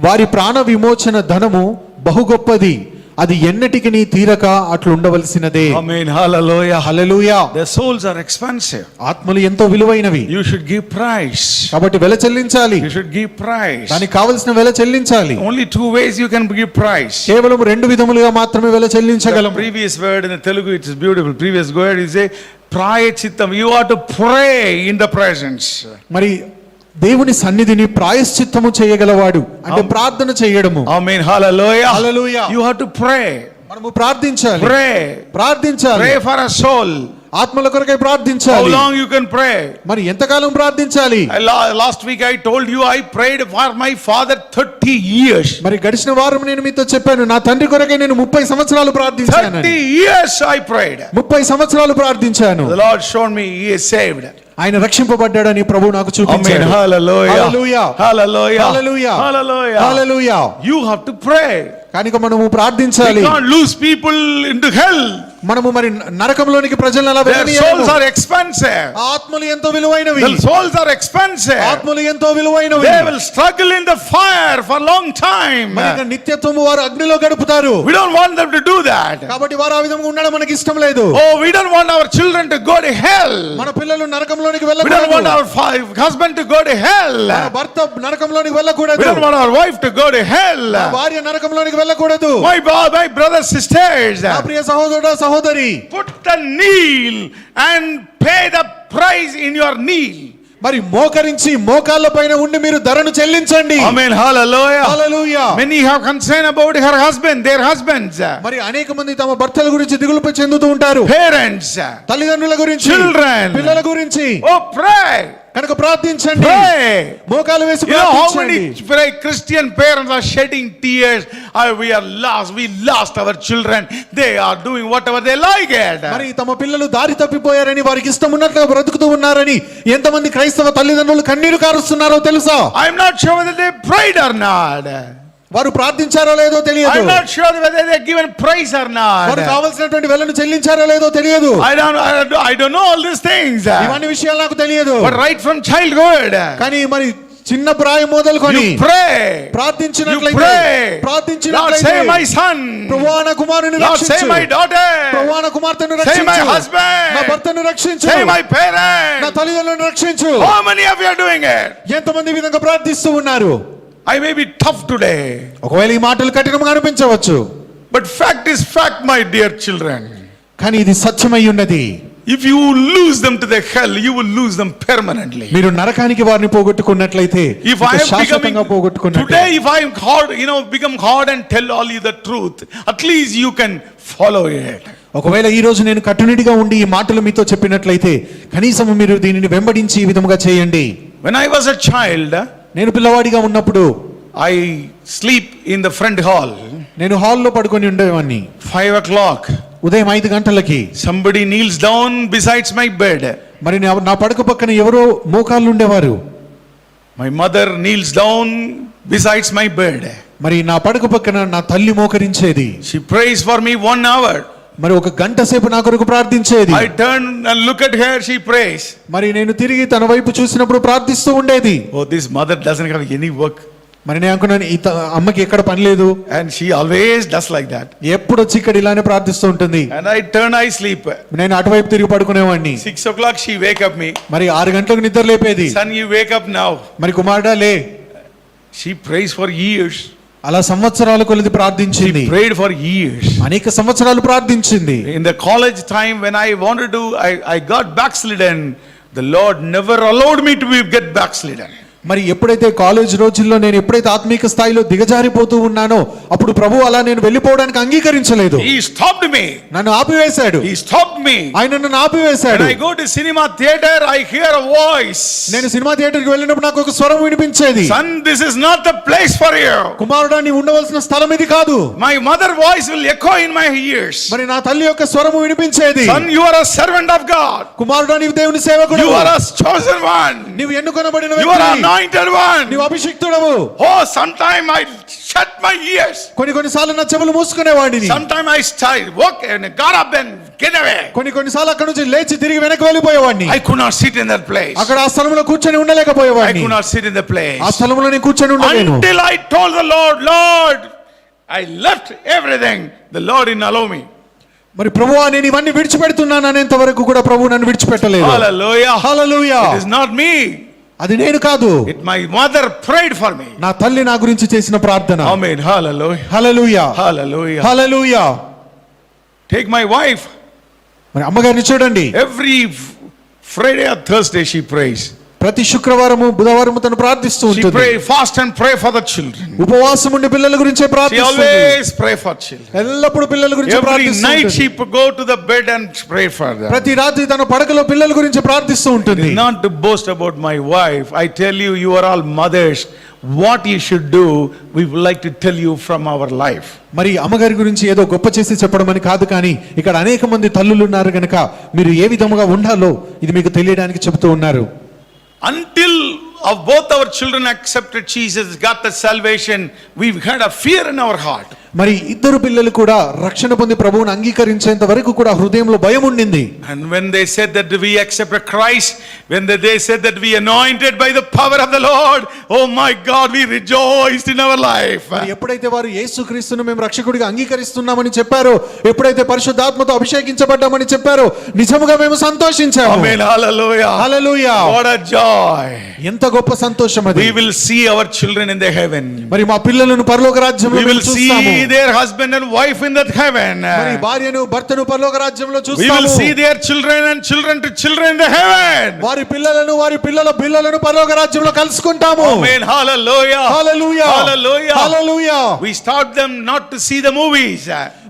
వారి ప్రాణ విమోచన ధనము బహు గొప్పది, అది ఎన్నటికి తీరక అట్లుండవలసినదే. Amen. Hallelujah. Hallelujah. The souls are expensive. ఆత్మలు ఎంతో విలువైనవి. You should give price. కాబట్టి వెల చెల్లించాలి. You should give price. దానికి కావలసిన వెల చెల్లించాలి. Only 2 ways you can give price. కేవలం 2 విధములుగా మాత్రమే వెల The చెల్లించగలం. previous word in the Telugu, it is beautiful. Previous word is a prayachittam. You are to pray in the presence. మరి దేవుని సన్నిధిని ప్రాయశ్చిత్తము చేయగలవాడు అంటే ప్రార్థన చేయడము. Amen. Hallelujah. Hallelujah. You have to pray. మనము ప్రార్థించాలి. Pray for a soul. ఆత్మల కొరకై How ప్రార్థించాలి. long you can pray? మరి ఎంతకాలం ప్రార్థించాలి? Last week I told you I prayed for my father 30 years. మరి గడిచిన వారం నేను మీతో చెప్పాను నా తండ్రి కొరకై నేను 30 సంవత్సరాలు ప్రార్థించాను. 30 years I prayed. 30 సంవత్సరాలు ప్రార్థించాను. The Lord showed me he is saved. ఆయన రక్షింపబడ్డాడని ప్రభువు నాకు Amen. చూపించాడు. Hallelujah. Hallelujah. Hallelujah. Hallelujah. Hallelujah. Hallelujah. You have to pray. కనుక మనము ప్రార్థించాలి. We can't lose people into hell. మనము మరి నరకంలోనికి ప్రజలను అలా Their వెళ్ళనీయలేము. souls are expensive. ఆత్మలు ఎంతో విలువైనవి. The souls are expensive. ఆత్మలు ఎంతో విలువైనవి. They will struggle in the fire for a long time. మరి ఇక నిత్యత్వము వారు అగ్నిలో గడుపుతారు. We don't want them to do that. కాబట్టి వారు ఆ విధంగా ఉండడం మనకి ఇష్టం లేదు. Oh, we don't want our children to go to hell. మన పిల్లలు నరకంలోనికి We don't want వెళ్ళకూడదు. our husband to go to hell. మన భర్త నరకంలోనికి We వెళ్ళకూడదు. don't want our wife to go to hell. మన భార్య నరకంలోనికి వెళ్ళకూడదు. My brothers, sisters, నా ప్రియ సహోదరుడా సహోదరి, put the kneel and pay the price in your kneel. మరి మోకరించి మోకాళ్ళ పైన ఉండి మీరు ధరను చెల్లించండి. Amen. Hallelujah. Hallelujah. Many have concern about her husband, their husbands. మరి అనేక మంది తమ భర్తల గురించి దిగులు చెందుతూ ఉంటారు. Parents, తల్లిదండ్రుల గురించి, children, పిల్లల గురించి. oh pray. కనుక ప్రార్థించండి. Pray. మోకాలు వేసి You know how ప్రార్థించండి. many Christian parents are shedding tears? We are lost. We lost our children. They are doing whatever they like it. మరి తమ పిల్లలు దారి తప్పిపోయారని వారికి ఇష్టం ఉన్నట్లుగా బ్రతుకుతూ ఉన్నారని ఎంతమంది క్రైస్తవ తల్లిదండ్రులు కన్నీరు కారుస్తున్నారో తెలుసా? I'm not sure whether they prayed or not. వారు ప్రార్థించారో లేదో తెలియదు. I'm not sure whether they given praise or వారు not. కావాల్సినటువంటి వెలను చెల్లించారో లేదో తెలియదు. I don't know all these things. ఇవన్నీ విషయాలు నాకు తెలియదు. But right from childhood, కానీ మరి చిన్న ప్రాయం మొదలుకొని you pray. ప్రార్థించినట్లయితే You pray. Lord, save my son. ప్రభువా నా కుమారుని Lord, రక్షించు. save my daughter. ప్రభువా నా కుమార్తెను Save రక్షించు. my husband. నా భర్తను రక్షించు. Save my నా parents. తల్లిదండ్రులను రక్షించు. How many of you are doing it? ఎంతమంది ఈ విధంగా ప్రార్థిస్తూ ఉన్నారు? I may be tough today, ఒకవేళ ఈ మాటలు కఠినంగా అనిపించవచ్చు, but fact is fact, my dear children. కానీ ఇది సత్యమై ఉన్నది. If you lose them to the hell, you will lose them permanently. మీరు నరకానికి వారిని పోగొట్టుకున్నట్లయితే If I am శాశ్వతంగా becoming పోగొట్టుకున్నట్లే. today, if I am hard, become hard and tell all you the truth, at least you can follow it. ఒకవేళ ఈ రోజు నేను కట్టునిటిగా ఉండి ఈ మాటలు మీతో చెప్పినట్లయితే కనీసం మీరు దీనిని వెంబడించి ఈ విధముగా చేయండి. When I was a child, నేను పిల్లవాడిగా ఉన్నప్పుడు I sleep in the front hall. నేను హాల్లో పడుకొని ఉండేవాడిని. 5 o'clock, ఉదయం 5 గంటలకి somebody kneels down besides my bed. మరి నా పడక పక్కన ఎవరో మోకాళ్ళు ఉండేవారు. My mother kneels down besides my bed. మరి నా పడక పక్కన నా తల్లి మోకరించేది. She prays for me 1 hour. మరి 1 గంట సేపు నా కొరకు ప్రార్థించేది. I turn and look at her, she prays. మరి నేను తిరిగి తన వైపు చూసినప్పుడు ప్రార్థిస్తూ ఉండేది. Oh, this mother doesn't have any work. మరి నేను అనుకున్నాను ఈ అమ్మకి ఎక్కడ పని లేదు. And she always does like that. ఎప్పుడు వచ్చి ఇక్కడ ఇలానే ప్రార్థిస్తూ ఉంటుంది. And I sleep. నేను అటువైపు తిరిగి పడుకునేవాడిని. 6 o'clock she wake up me. మరి 6 గంటలకు నిద్ర లేపేది. Son, you wake up now. మరి కుమారుడా లే. She prays for years. అలా సంవత్సరాల కొలది ప్రార్థించింది, prayed for years. అనేక సంవత్సరాలు ప్రార్థించింది. In the college time when I wanted to, I got backslidden. The Lord never allowed me to get backslidden. మరి ఎప్పుడైతే కాలేజ్ రోజుల్లో నేను ఎప్పుడైతే ఆత్మీక స్థాయిలో దిగజారిపోతూ ఉన్నానో అప్పుడు ప్రభు అలా నేను వెళ్ళిపోవడానికి అంగీకరించలేదు. He stopped me. నన్ను ఆపివేశాడు. He stopped me. ఆయన నన్ను ఆపివేశాడు. When I go to cinema theater, I hear a voice. నేను సినిమా థియేటర్కి వెళ్ళినప్పుడు నాకు ఒక స్వరం వినిపించేది. Son, this is not the place for you. కుమారుడా, నీ ఉండవలసిన స్థలం ఇది కాదు. My mother voice will echo in my ears. మరి నా తల్లి యొక్క స్వరము వినిపించేది. Son, you are a servant of God. కుమారుడా, నీవు దేవుని సేవకుడు. You are a chosen one. నీవు ఎన్నుకొనబడిన You are వ్యక్తివి. anointed one. నీవు అభిషిక్తుడవు. Oh, sometime I shut my ears. కొన్నిసార్లు నా చెవులు మూసుకునేవాడిని. Sometime I started walk and got up and get away. కొన్నిసార్లు అక్కడ నుంచి లేచి తిరిగి వెనక్కి వెళ్ళిపోయేవాడిని. I could not sit in that place. అక్కడ ఆ స్థలంలో కూర్చొని I ఉండలేకపోయేవాడిని. could not sit in the place. ఆ స్థలంలో నేను కూర్చొని ఉండలేను. Until I told the Lord, Lord, I left everything. The Lord didn't allow me. మరి ప్రభువా, నేను ఇవన్నీ విడిచిపెడుతున్నాను అనేంత వరకు కూడా ప్రభువు నన్ను విడిచిపెట్టలేదు. Hallelujah. Hallelujah. It is not me. అది నేను కాదు. My mother prayed for me. నా తల్లి నా గురించి చేసిన ప్రార్థన. Amen. Hallelujah. Hallelujah. Hallelujah. Hallelujah. Take my wife. మరి అమ్మగారిని చూడండి. Every Friday or Thursday she prays. ప్రతి శుక్రవారము బుధవారము తను ప్రార్థిస్తూ She ఉంటుంది. pray, fast and pray for the children. ఉపవాసం ఉండి పిల్లల గురించే She ప్రార్థిస్తుంది. always pray for children. ఎల్లప్పుడూ పిల్లల గురించి Every ప్రార్థిస్తూ night ఉంటుంది. she go to the bed and pray for them. ప్రతి రాత్రి తన పడకలో పిల్లల గురించి ప్రార్థిస్తూ ఉంటుంది. Not to boast about my wife. I tell you, you are all mothers. What you should do, we would like to tell you from our life. మరి అమ్మగారి గురించి ఏదో గొప్ప చేసి చెప్పడం అని కాదు, కానీ ఇక్కడ అనేక మంది తల్లులు ఉన్నారు గనక మీరు ఏ విధముగా ఉండాలో ఇది మీకు తెలియడానికి చెబుతూ ఉన్నారు. Until of both our children accepted Jesus, got the salvation, we've had a fear in our heart. మరి ఇద్దరు పిల్లలు కూడా రక్షణ పొంది ప్రభువుని అంగీకరించేంత వరకు కూడా హృదయంలో భయం ఉండింది. And when they said that we accepted Christ, when they said that we anointed by the power of the Lord, oh my God, we rejoiced in our life. మరి ఎప్పుడైతే వారు యేసుక్రీస్తును మేము రక్షకుడిగా అంగీకరిస్తున్నామని చెప్పారో, ఎప్పుడైతే పరిశుద్ధాత్మతో అభిషేకించబడ్డామని చెప్పారో, నిజముగా మేము సంతోషించాము. Amen. Hallelujah. Hallelujah. What a joy. ఎంత గొప్ప సంతోషం అది. We will see our children in the heaven. మరి మా పిల్లలను పరలోక రాజ్యంలో We will చూస్తాము. see their husband and wife in that heaven. మరి భార్యను భర్తను పరలోక రాజ్యంలో We చూస్తాము. will see their children and children to children in the heaven. వారి పిల్లలను వారి పిల్లలను పరలోక రాజ్యంలో కలుసుకుంటాము. Amen. Hallelujah. Hallelujah. Hallelujah. Hallelujah. We stopped them not to see the movies.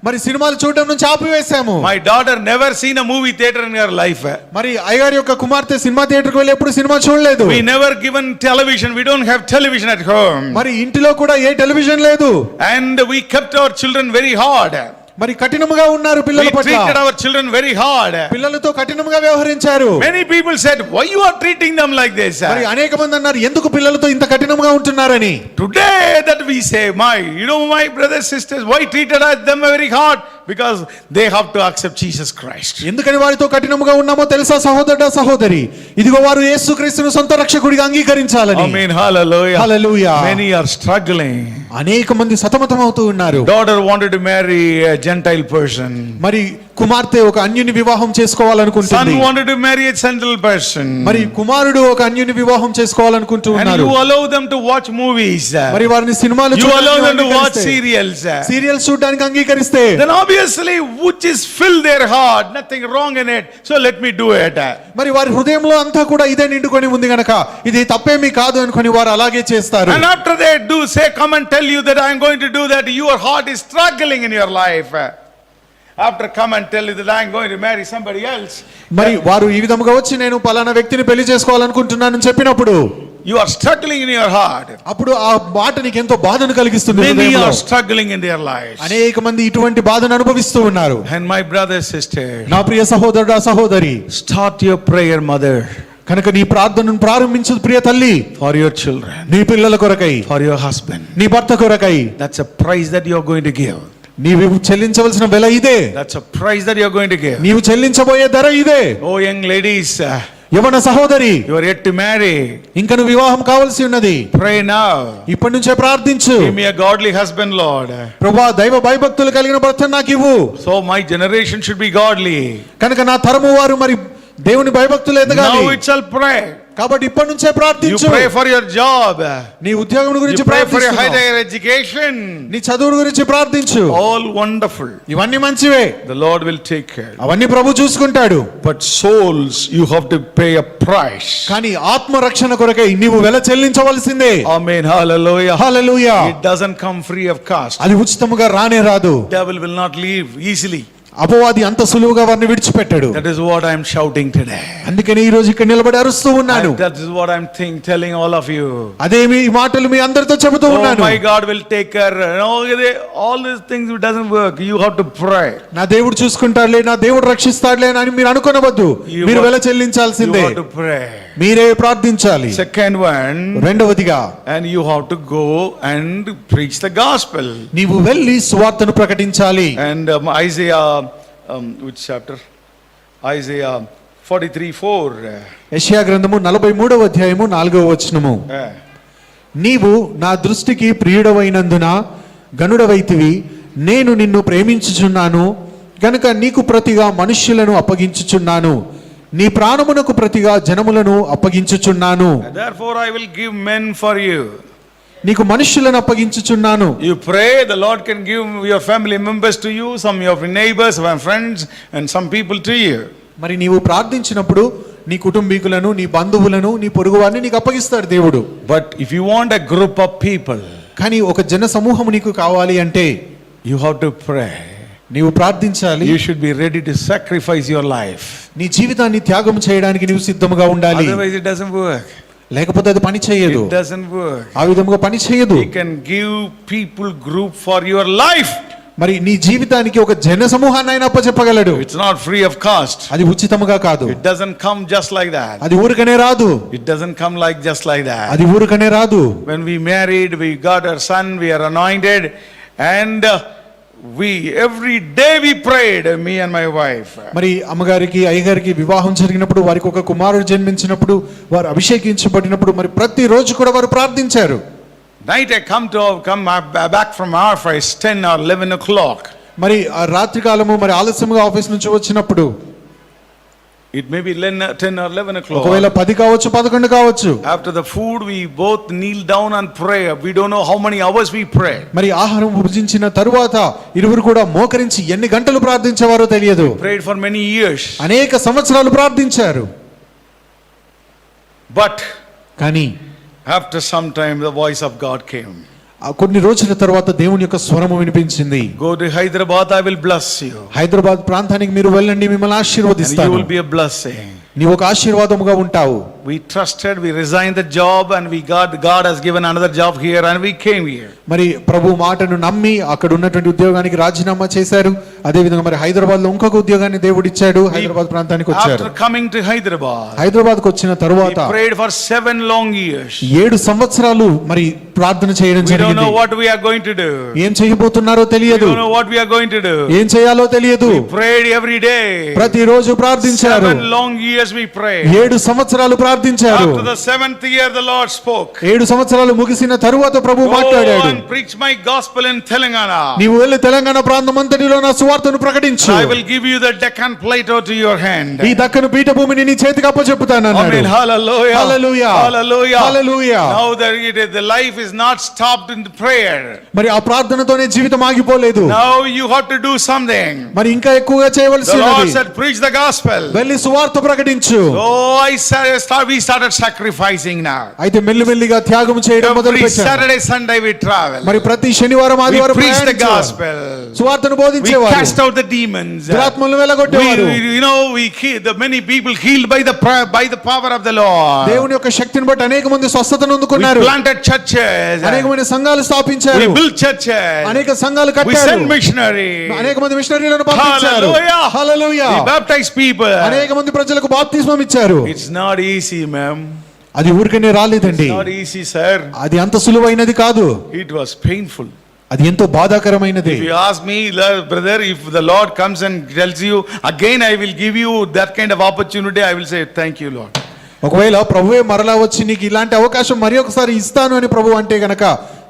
మరి సినిమాలు చూడడం నుంచి ఆపివేశాము. My daughter never seen a movie theater in her life. మరి అయ్యగారి యొక్క కుమార్తె సినిమా థియేటర్కి వెళ్ళి ఎప్పుడు సినిమా చూడలేదు. We never given television. We don't have television at home. మరి ఇంటిలో కూడా ఏ టెలివిజన్ లేదు. And we kept our children very hard. మరి కఠినముగా ఉన్నారు పిల్లల We పట్ల. treated our children very hard. పిల్లలతో కఠినముగా వ్యవహరించారు. Many people said, why you are treating them like this? మరి అనేక మంది అన్నారు, ఎందుకు పిల్లలతో ఇంత కఠినముగా ఉంటున్నారని. Today that we say, my brothers, sisters, why treated them very hard? Because they have to accept Jesus Christ. ఎందుకని వారితో కఠినముగా ఉన్నామో తెలుసా సహోదరుడా సహోదరి? ఇదిగో వారు యేసుక్రీస్తును సొంత రక్షకుడిగా అంగీకరించాలని. Amen. Hallelujah. Hallelujah. Many are struggling. అనేక మంది సతమతం అవుతూ ఉన్నారు. Daughter wanted to marry a Gentile person. మరి కుమార్తె ఒక అన్యుని వివాహం చేసుకోవాలనుకుంటుంది. Son wanted to marry a Gentile person. మరి కుమారుడు ఒక అన్యుని వివాహం చేసుకోవాలనుకుంటూ And ఉన్నారు. you allow them to watch movies. మరి వారిని సినిమాలు You allow them to watch చూడడానికి serials. సీరియల్స్ చూడడానికి అంగీకరిస్తే, Then obviously which is filled their heart, nothing wrong in it, so let me do it. మరి వారి హృదయంలో అంతా కూడా ఇదే నిండుకొని ఉంది గనక ఇది తప్పేమీ కాదు అనుకొని వారు అలాగే చేస్తారు. And after they do say, come and tell you that I am going to do that, your heart is struggling in your life. After come and tell you that I am going to marry somebody else, మరి వారు ఈ విధముగా వచ్చి నేను పలానా వ్యక్తిని పెళ్లి చేసుకోవాలనుకుంటున్నానని చెప్పినప్పుడు you are struggling in your heart. అప్పుడు ఆ మాట నీకు ఎంతో బాధను కలిగిస్తుంది. Many హృదయంలో are struggling in their lives. అనేక మంది ఇటువంటి బాధను అనుభవిస్తూ ఉన్నారు. And my brother, sister, నా ప్రియ సహోదరుడా సహోదరి, start your prayer, mother, కనుక నీ ప్రార్థనను ప్రారంభించు ప్రియ తల్లి. for your children, నీ పిల్లల కొరకై, for your husband. నీ భర్త కొరకై. That's a price that you are going to give. నీవు చెల్లించవలసిన వెల ఇదే. That's a price that you are going to give. నీవు చెల్లించబోయే ధర ఇదే. Oh young ladies, యవన సహోదరి, you are yet to marry. ఇంకా నువ్వు వివాహం కావాల్సి ఉన్నది. Pray now. ఇప్పటి నుంచే ప్రార్థించు. Give me a godly husband, Lord. ప్రభువా, దైవ భయభక్తులు కలిగిన భర్తను నాకు ఇవ్వు. So my generation should be godly. కనుక నా తరము వారు మరి దేవుని భయభక్తులు ఎదగాలి. Now itself pray. కాబట్టి ఇప్పటి నుంచే You ప్రార్థించు. pray for your job. నీ ఉద్యోగం You గురించి pray for your ప్రార్థిస్తున్నావు. higher education. నీ చదువు గురించి ప్రార్థించు. All wonderful. ఇవన్నీ మంచివే, The Lord will take care. అవన్నీ ప్రభు చూసుకుంటాడు. But souls, you have to pay a price. కానీ ఆత్మరక్షణ కొరకై నీవు వెల చెల్లించవలసిందే. Amen. Hallelujah. Hallelujah. It doesn't come free of cost. అది ఉచితముగా రానే రాదు. Devil will not leave easily. అపవాది అంత సులువుగా వారిని విడిచిపెట్టాడు. That is what I am shouting today. అందుకని ఈ రోజు ఇక్కడ నిలబడి అరుస్తూ ఉన్నాను. That is what I am telling all of you. అదే ఈ మాటలు మీ అందరితో చెబుతూ Oh ఉన్నాను. my God will take care. No, all these things it doesn't work. You have to pray. నా దేవుడు చూసుకుంటాడులే, నా దేవుడు రక్షిస్తాడులే అని మీరు అనుకోనవద్దు. మీరు వెల You చెల్లించాల్సిందే. have to pray. మీరే ప్రార్థించాలి. Second one. రెండవదిగా And you have to go and preach the gospel. నీవు వెళ్ళి సువార్తను ప్రకటించాలి. And Isaiah, which chapter? Isaiah 43:4. యెషయా గ్రంథము 43వ అధ్యాయము 4వ వచనము. నీవు నా దృష్టికి ప్రియుడవైనందున గనుడవైతివి, నేను నిన్ను ప్రేమించుచున్నాను గనుక నీకు ప్రతిగా మనుష్యులను అప్పగించుచున్నాను, నీ ప్రాణమునకు ప్రతిగా జనములను అప్పగించుచున్నాను. Therefore I will give men for you. నీకు మనుష్యులను అప్పగించుచున్నాను. You pray, the Lord can give your family members to you, some of your neighbors, some friends, and some people to you. మరి నీవు ప్రార్థించినప్పుడు నీ కుటుంబీకులను, నీ బంధువులను, నీ పొరుగువారిని నీకు అప్పగిస్తాడు దేవుడు. But if you want a group of people, కానీ ఒక జన సమూహము నీకు కావాలి అంటే you have to pray. నీవు ప్రార్థించాలి. You should be ready to sacrifice your life. నీ జీవితాన్ని త్యాగం చేయడానికి నీవు సిద్ధంగా ఉండాలి. Otherwise it doesn't work. లేకపోతే అది పని చేయదు. It doesn't work. ఆ విధముగా పని చేయదు. You can give people group for your life. మరి నీ జీవితానికి ఒక జన సమూహాన్ని ఆయన అప్పచెప్పగలడు. It's not free of cost. అది ఉచితముగా కాదు. It doesn't come just like that. అది ఊరికనే రాదు. It doesn't come just like that. అది ఊరికనే రాదు. When we married, we got our son, we are anointed, and every day we prayed, me and my wife. మరి అమ్మగారికి అయ్యగారికి వివాహం జరిగినప్పుడు, వారికి ఒక కుమారుడు జన్మించినప్పుడు, వారు అభిషేకించబడినప్పుడు మరి ప్రతి రోజు కూడా వారు ప్రార్థించారు. Night I come back from office 10 or 11 o'clock. మరి ఆ రాత్రి కాలము మరి ఆలస్యంగా ఆఫీస్ నుంచి వచ్చినప్పుడు, It may be 10 or 11 o'clock. ఒకవేళ 10 కావచ్చు, 11 కావచ్చు. After the food we both kneel down and pray. We don't know how many hours we pray. మరి ఆహారం భుజించిన తరువాత ఇరువురు కూడా మోకరించి ఎన్ని గంటలు ప్రార్థించేవారో తెలియదు. Prayed for many years. అనేక సంవత్సరాలు ప్రార్థించారు. But కానీ after some time the voice of God came. కొన్ని రోజుల తర్వాత దేవుని యొక్క స్వరము వినిపించింది. Go to Hyderabad, I will bless you. Hyderabad ప్రాంతానికి మీరు వెళ్ళండి, మిమ్మల్ని And you ఆశీర్వదిస్తాను. will be a blessing. నీవు ఒక ఆశీర్వాదముగా ఉంటావు. We trusted, we resigned the job, and God has given another job here, and we came here. మరి ప్రభు మాటను నమ్మి అక్కడ ఉన్నటువంటి ఉద్యోగానికి రాజీనామా చేశారు. అదే విధంగా మరి హైదరాబాద్ లో ఇంకొక ఉద్యోగాన్ని దేవుడు ఇచ్చాడు. హైదరాబాద్ ప్రాంతానికి వచ్చారు. After coming to Hyderabad, Hyderabad కు వచ్చిన we తరువాత prayed for 7 long years. 7 సంవత్సరాలు మరి ప్రార్థన చేయడం We don't జరిగింది. know what we are going to do. ఏం చేయబోతున్నారో We తెలియదు. don't know what we are going to do. ఏం చేయాలో తెలియదు. We prayed every day. ప్రతిరోజు ప్రార్థించారు. 7 long years we prayed. 7 సంవత్సరాలు ప్రార్థించారు. After the 7th year the Lord spoke. 7 సంవత్సరాలు ముగిసిన తరువాత ప్రభు Go మాట్లాడాడు. and preach my gospel in Telangana. నీవు వెళ్ళి తెలంగాణ ప్రాంతం అంతటిలో నా సువార్తను ప్రకటించు. I will give you the Deccan Plateau to your hand. ఈ దక్కను పీఠభూమిని నీ చేతికి అప్పచెప్పుతానన్నాడు. Amen. Hallelujah. Hallelujah. Hallelujah. Hallelujah. Now the life is not stopped in the prayer. మరి ఆ ప్రార్థనతోనే జీవితం ఆగిపోలేదు. Now you have to do something. మరి ఇంకా ఎక్కువగా The చేయవలసి Lord ఉన్నది. said, preach the gospel. వెళ్ళి సువార్త ప్రకటించు. We started sacrificing now. అయితే మెల్లిమెల్లిగా త్యాగం చేయడం మొదలు Every పెట్టారు. Saturday, Sunday we travel. మరి ప్రతి శనివారం We ఆదివారం preach the ప్రయాణించేవారు. gospel. సువార్తను We బోధించేవారు. cast out the demons. దురాత్మలను వెలగొట్టేవారు. The many people healed by the power of the Lord. దేవుని యొక్క శక్తిని బట్టి అనేక మంది స్వస్థతను We అందుకున్నారు. planted churches. అనేకమైన సంఘాలు స్థాపించారు. We built churches. అనేక సంఘాలు We కట్టారు. sent missionaries. అనేక మంది మిషనరీలను పంపించారు. Hallelujah. Hallelujah. We baptized people. అనేక మంది ప్రజలకు బాప్తిస్మం ఇచ్చారు. It's not easy, ma'am. అది ఊరికనే రాలేదండి. It's not easy, sir. అది అంత సులువైనది కాదు. It was painful. అది ఎంతో బాధాకరమైనది. If you ask me, brother, if the Lord comes and tells you, again I will give you that kind of opportunity, I will say, thank you, Lord. ఒకవేళ ప్రభువే మరలా వచ్చి నీకు ఇలాంటి అవకాశం మరి ఒకసారి ఇస్తాను అని ప్రభు అంటే గనక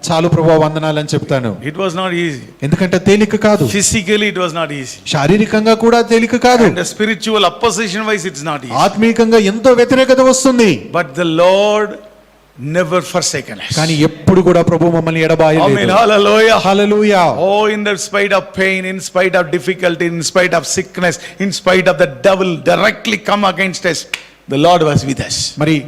చాలు ప్రభువా వందనాలని చెప్తాను. It was not easy. ఎందుకంటే తేలిక కాదు, Physically it was not easy. శారీరకంగా కూడా తేలిక కాదు, And the spiritual opposition wise it's not easy. ఆత్మీయంగా ఎంతో వ్యతిరేకత వస్తుంది. But the Lord never forsaken us. కానీ ఎప్పుడు కూడా ప్రభు మమ్మల్ని Amen. ఎడబాయలేదు. Hallelujah. Hallelujah. Oh, in the spite of pain, in spite of difficulty, in spite of sickness, in spite of the devil directly come against us, the Lord was with us. మరి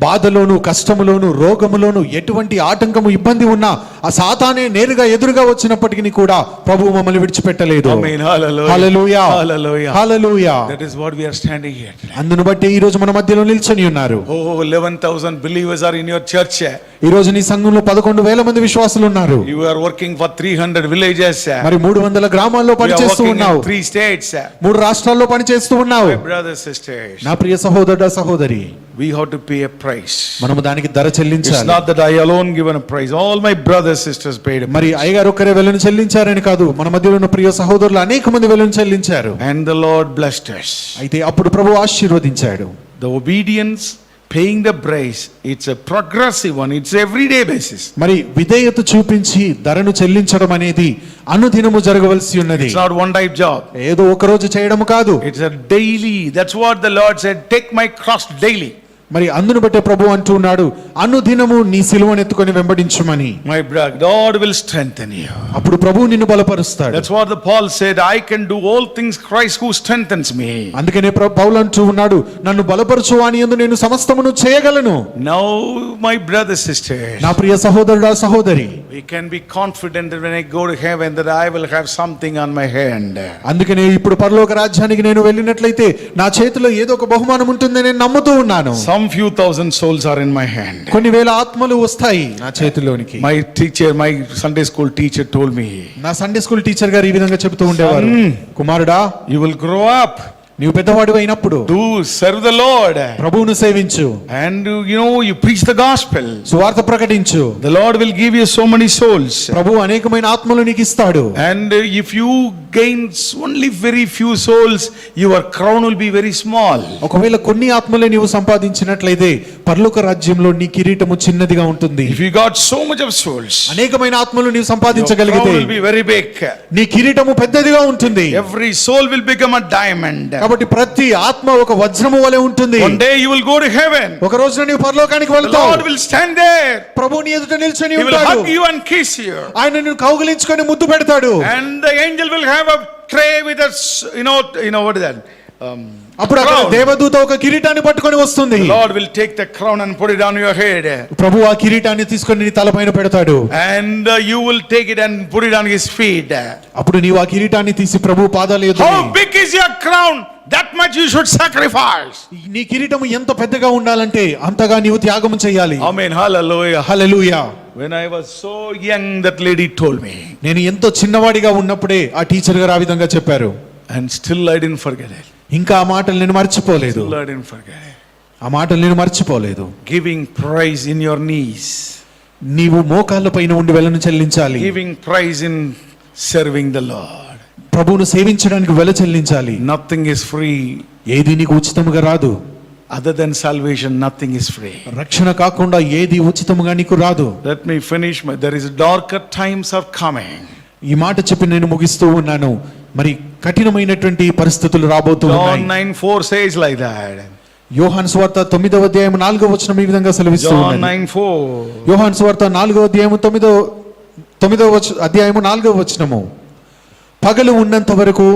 బాధలోను, కష్టములోను, రోగములోను ఎటువంటి ఆటంకము, ఇబ్బంది ఉన్నా ఆ సాతానే నేరుగా ఎదురుగా వచ్చినప్పటికీ కూడా ప్రభువు మమ్మల్ని విడిచిపెట్టలేదు. Amen. Hallelujah. Hallelujah. Hallelujah. Hallelujah. That is what we are standing here today. అందును బట్టి ఈ రోజు మన మధ్యలో నిల్చొని ఉన్నారు. Oh, 11,000 believers are in your church. ఈ రోజు నీ సంఘంలో 11,000 మంది విశ్వాసులు ఉన్నారు. You are working for 300 villages. మరి 300 గ్రామాల్లో You are పనిచేస్తూ working ఉన్నావు. in 3 states. 3 రాష్ట్రాల్లో పనిచేస్తూ ఉన్నావు. My brothers, sisters, నా ప్రియ సహోదరుడా, సహోదరి, we have to pay a price. మనము దానికి ధర It's చెల్లించాలి. not that I alone given a price. All my brothers, sisters paid a price. మరి అయ్యగారు ఒక్కరే వెలను చెల్లించారని కాదు, మన మధ్యలో ఉన్న ప్రియ సహోదరులు అనేక మంది వెలను చెల్లించారు. And the Lord blessed us. అయితే అప్పుడు ప్రభు ఆశీర్వదించాడు. The obedience, paying the price, it's a progressive one. It's everyday basis. మరి విధేయత చూపించి ధరను చెల్లించడం అనేది అనుదినము జరగవలసి ఉన్నది. It's not one type job. ఏదో ఒక రోజు చేయడం కాదు. It's a daily. That's what the Lord said. Take my cross daily. మరి అందును బట్టే ప్రభు అంటూ ఉన్నాడు, అనుదినము నీ సిలువను ఎత్తుకొని వెంబడించుమని. My brother, God will strengthen you. అప్పుడు ప్రభు నిన్ను బలపరుస్తాడు. That's what the Paul said. I can do all things Christ who strengthens me. అందుకనే పౌలు అంటూ ఉన్నాడు, నన్ను బలపరచు వాని యందు నేను సమస్తమును చేయగలను. Now, my brothers, sisters, నా ప్రియ సహోదరుడా, సహోదరి, we can be confident that when I go to heaven that I will have something on my hand. అందుకనే ఇప్పుడు పరలోక రాజ్యానికి నేను వెళ్ళినట్లయితే నా చేతిలో ఏదో ఒక బహుమానం ఉంటుందని నేను నమ్ముతూ ఉన్నాను. Some few thousand souls are in my hand. కొన్ని వేల ఆత్మలు వస్తాయి నా చేతిలోనికి. My teacher, my Sunday school teacher told me, నా సండే స్కూల్ టీచర్ గారు ఈ విధంగా చెబుతూ ఉండేవారు, కుమారుడా, you will grow up నీవు పెద్దవాడు అయినప్పుడు to serve the Lord. ప్రభువును సేవించు, And you preach the gospel. సువార్త ప్రకటించు. The Lord will give you so many souls. ప్రభు అనేకమైన ఆత్మలు నీకు ఇస్తాడు. And if you gain only very few souls, your crown will be very small. ఒకవేళ కొన్ని ఆత్మలే నీవు సంపాదించినట్లయితే పరలోక రాజ్యంలో నీ కిరీటము చిన్నదిగా ఉంటుంది. If you got so much of souls, అనేకమైన ఆత్మలు నీవు your crown సంపాదించగలిగితే will be very big. నీ కిరీటము పెద్దదిగా ఉంటుంది. Every soul will become a diamond. కాబట్టి ప్రతి ఆత్మ ఒక వజ్రము వలె ఉంటుంది. One day you will go to heaven. ఒక రోజున నీవు పరలోకానికి The వెళ్తావు. Lord will stand there. ప్రభు నీ ఎదుట నిల్చొని He will ఉంటాడు. hug you and kiss you. ఆయన నిన్ను కౌగిలించుకొని ముద్దు పెడతాడు. And the angel will have a tray with a, what is that? అప్పుడు అక్కడ Crown. దేవదూత ఒక కిరీటాన్ని పట్టుకొని వస్తుంది. The Lord will take the crown and put it on your head. ప్రభు ఆ కిరీటాన్ని తీసుకొని నీ తలపైన పెడతాడు. And you will take it and put it on his feet. అప్పుడు నీవు ఆ కిరీటాన్ని తీసి ప్రభు పాదాల ఎదుట How big is your crown? That much you should sacrifice. నీ కిరీటం ఎంత పెద్దగా ఉండాలంటే అంతగా నీవు త్యాగం చేయాలి. Amen. Hallelujah. Hallelujah. When I was so young, that lady told me. నేను ఎంతో చిన్నవాడిగా ఉన్నప్పుడే ఆ టీచర్ గారు ఆ విధంగా చెప్పారు. And still I didn't forget it. ఇంకా ఆ మాటలు నేను మర్చిపోలేదు. Still I didn't forget it. ఆ మాటలు నేను మర్చిపోలేదు. Giving praise in your knees. నీవు మోకాళ్ళ పైన ఉండి వెలను చెల్లించాలి. Giving praise in serving the Lord. ప్రభువును సేవించడానికి వెల చెల్లించాలి. Nothing is free. ఏది నీకు ఉచితముగా రాదు. Other than salvation, nothing is free. రక్షణ కాకుండా ఏది ఉచితముగా నీకు రాదు. Let me finish. There is darker times are coming. ఈ మాట చెప్పి నేను ముగిస్తూ ఉన్నాను. మరి కఠినమైనటువంటి పరిస్థితులు రాబోతూ John ఉన్నాయి. 9:4 says like that. యోహాను సువార్త 9వ అధ్యాయం 4వ వచనం ఈ విధంగా సెలవిస్తూ John ఉన్నది. 9:4. యోహాను సువార్త 4వ అధ్యాయం 9వ అధ్యాయం 4వ వచనము, పగలు ఉన్నంత వరకు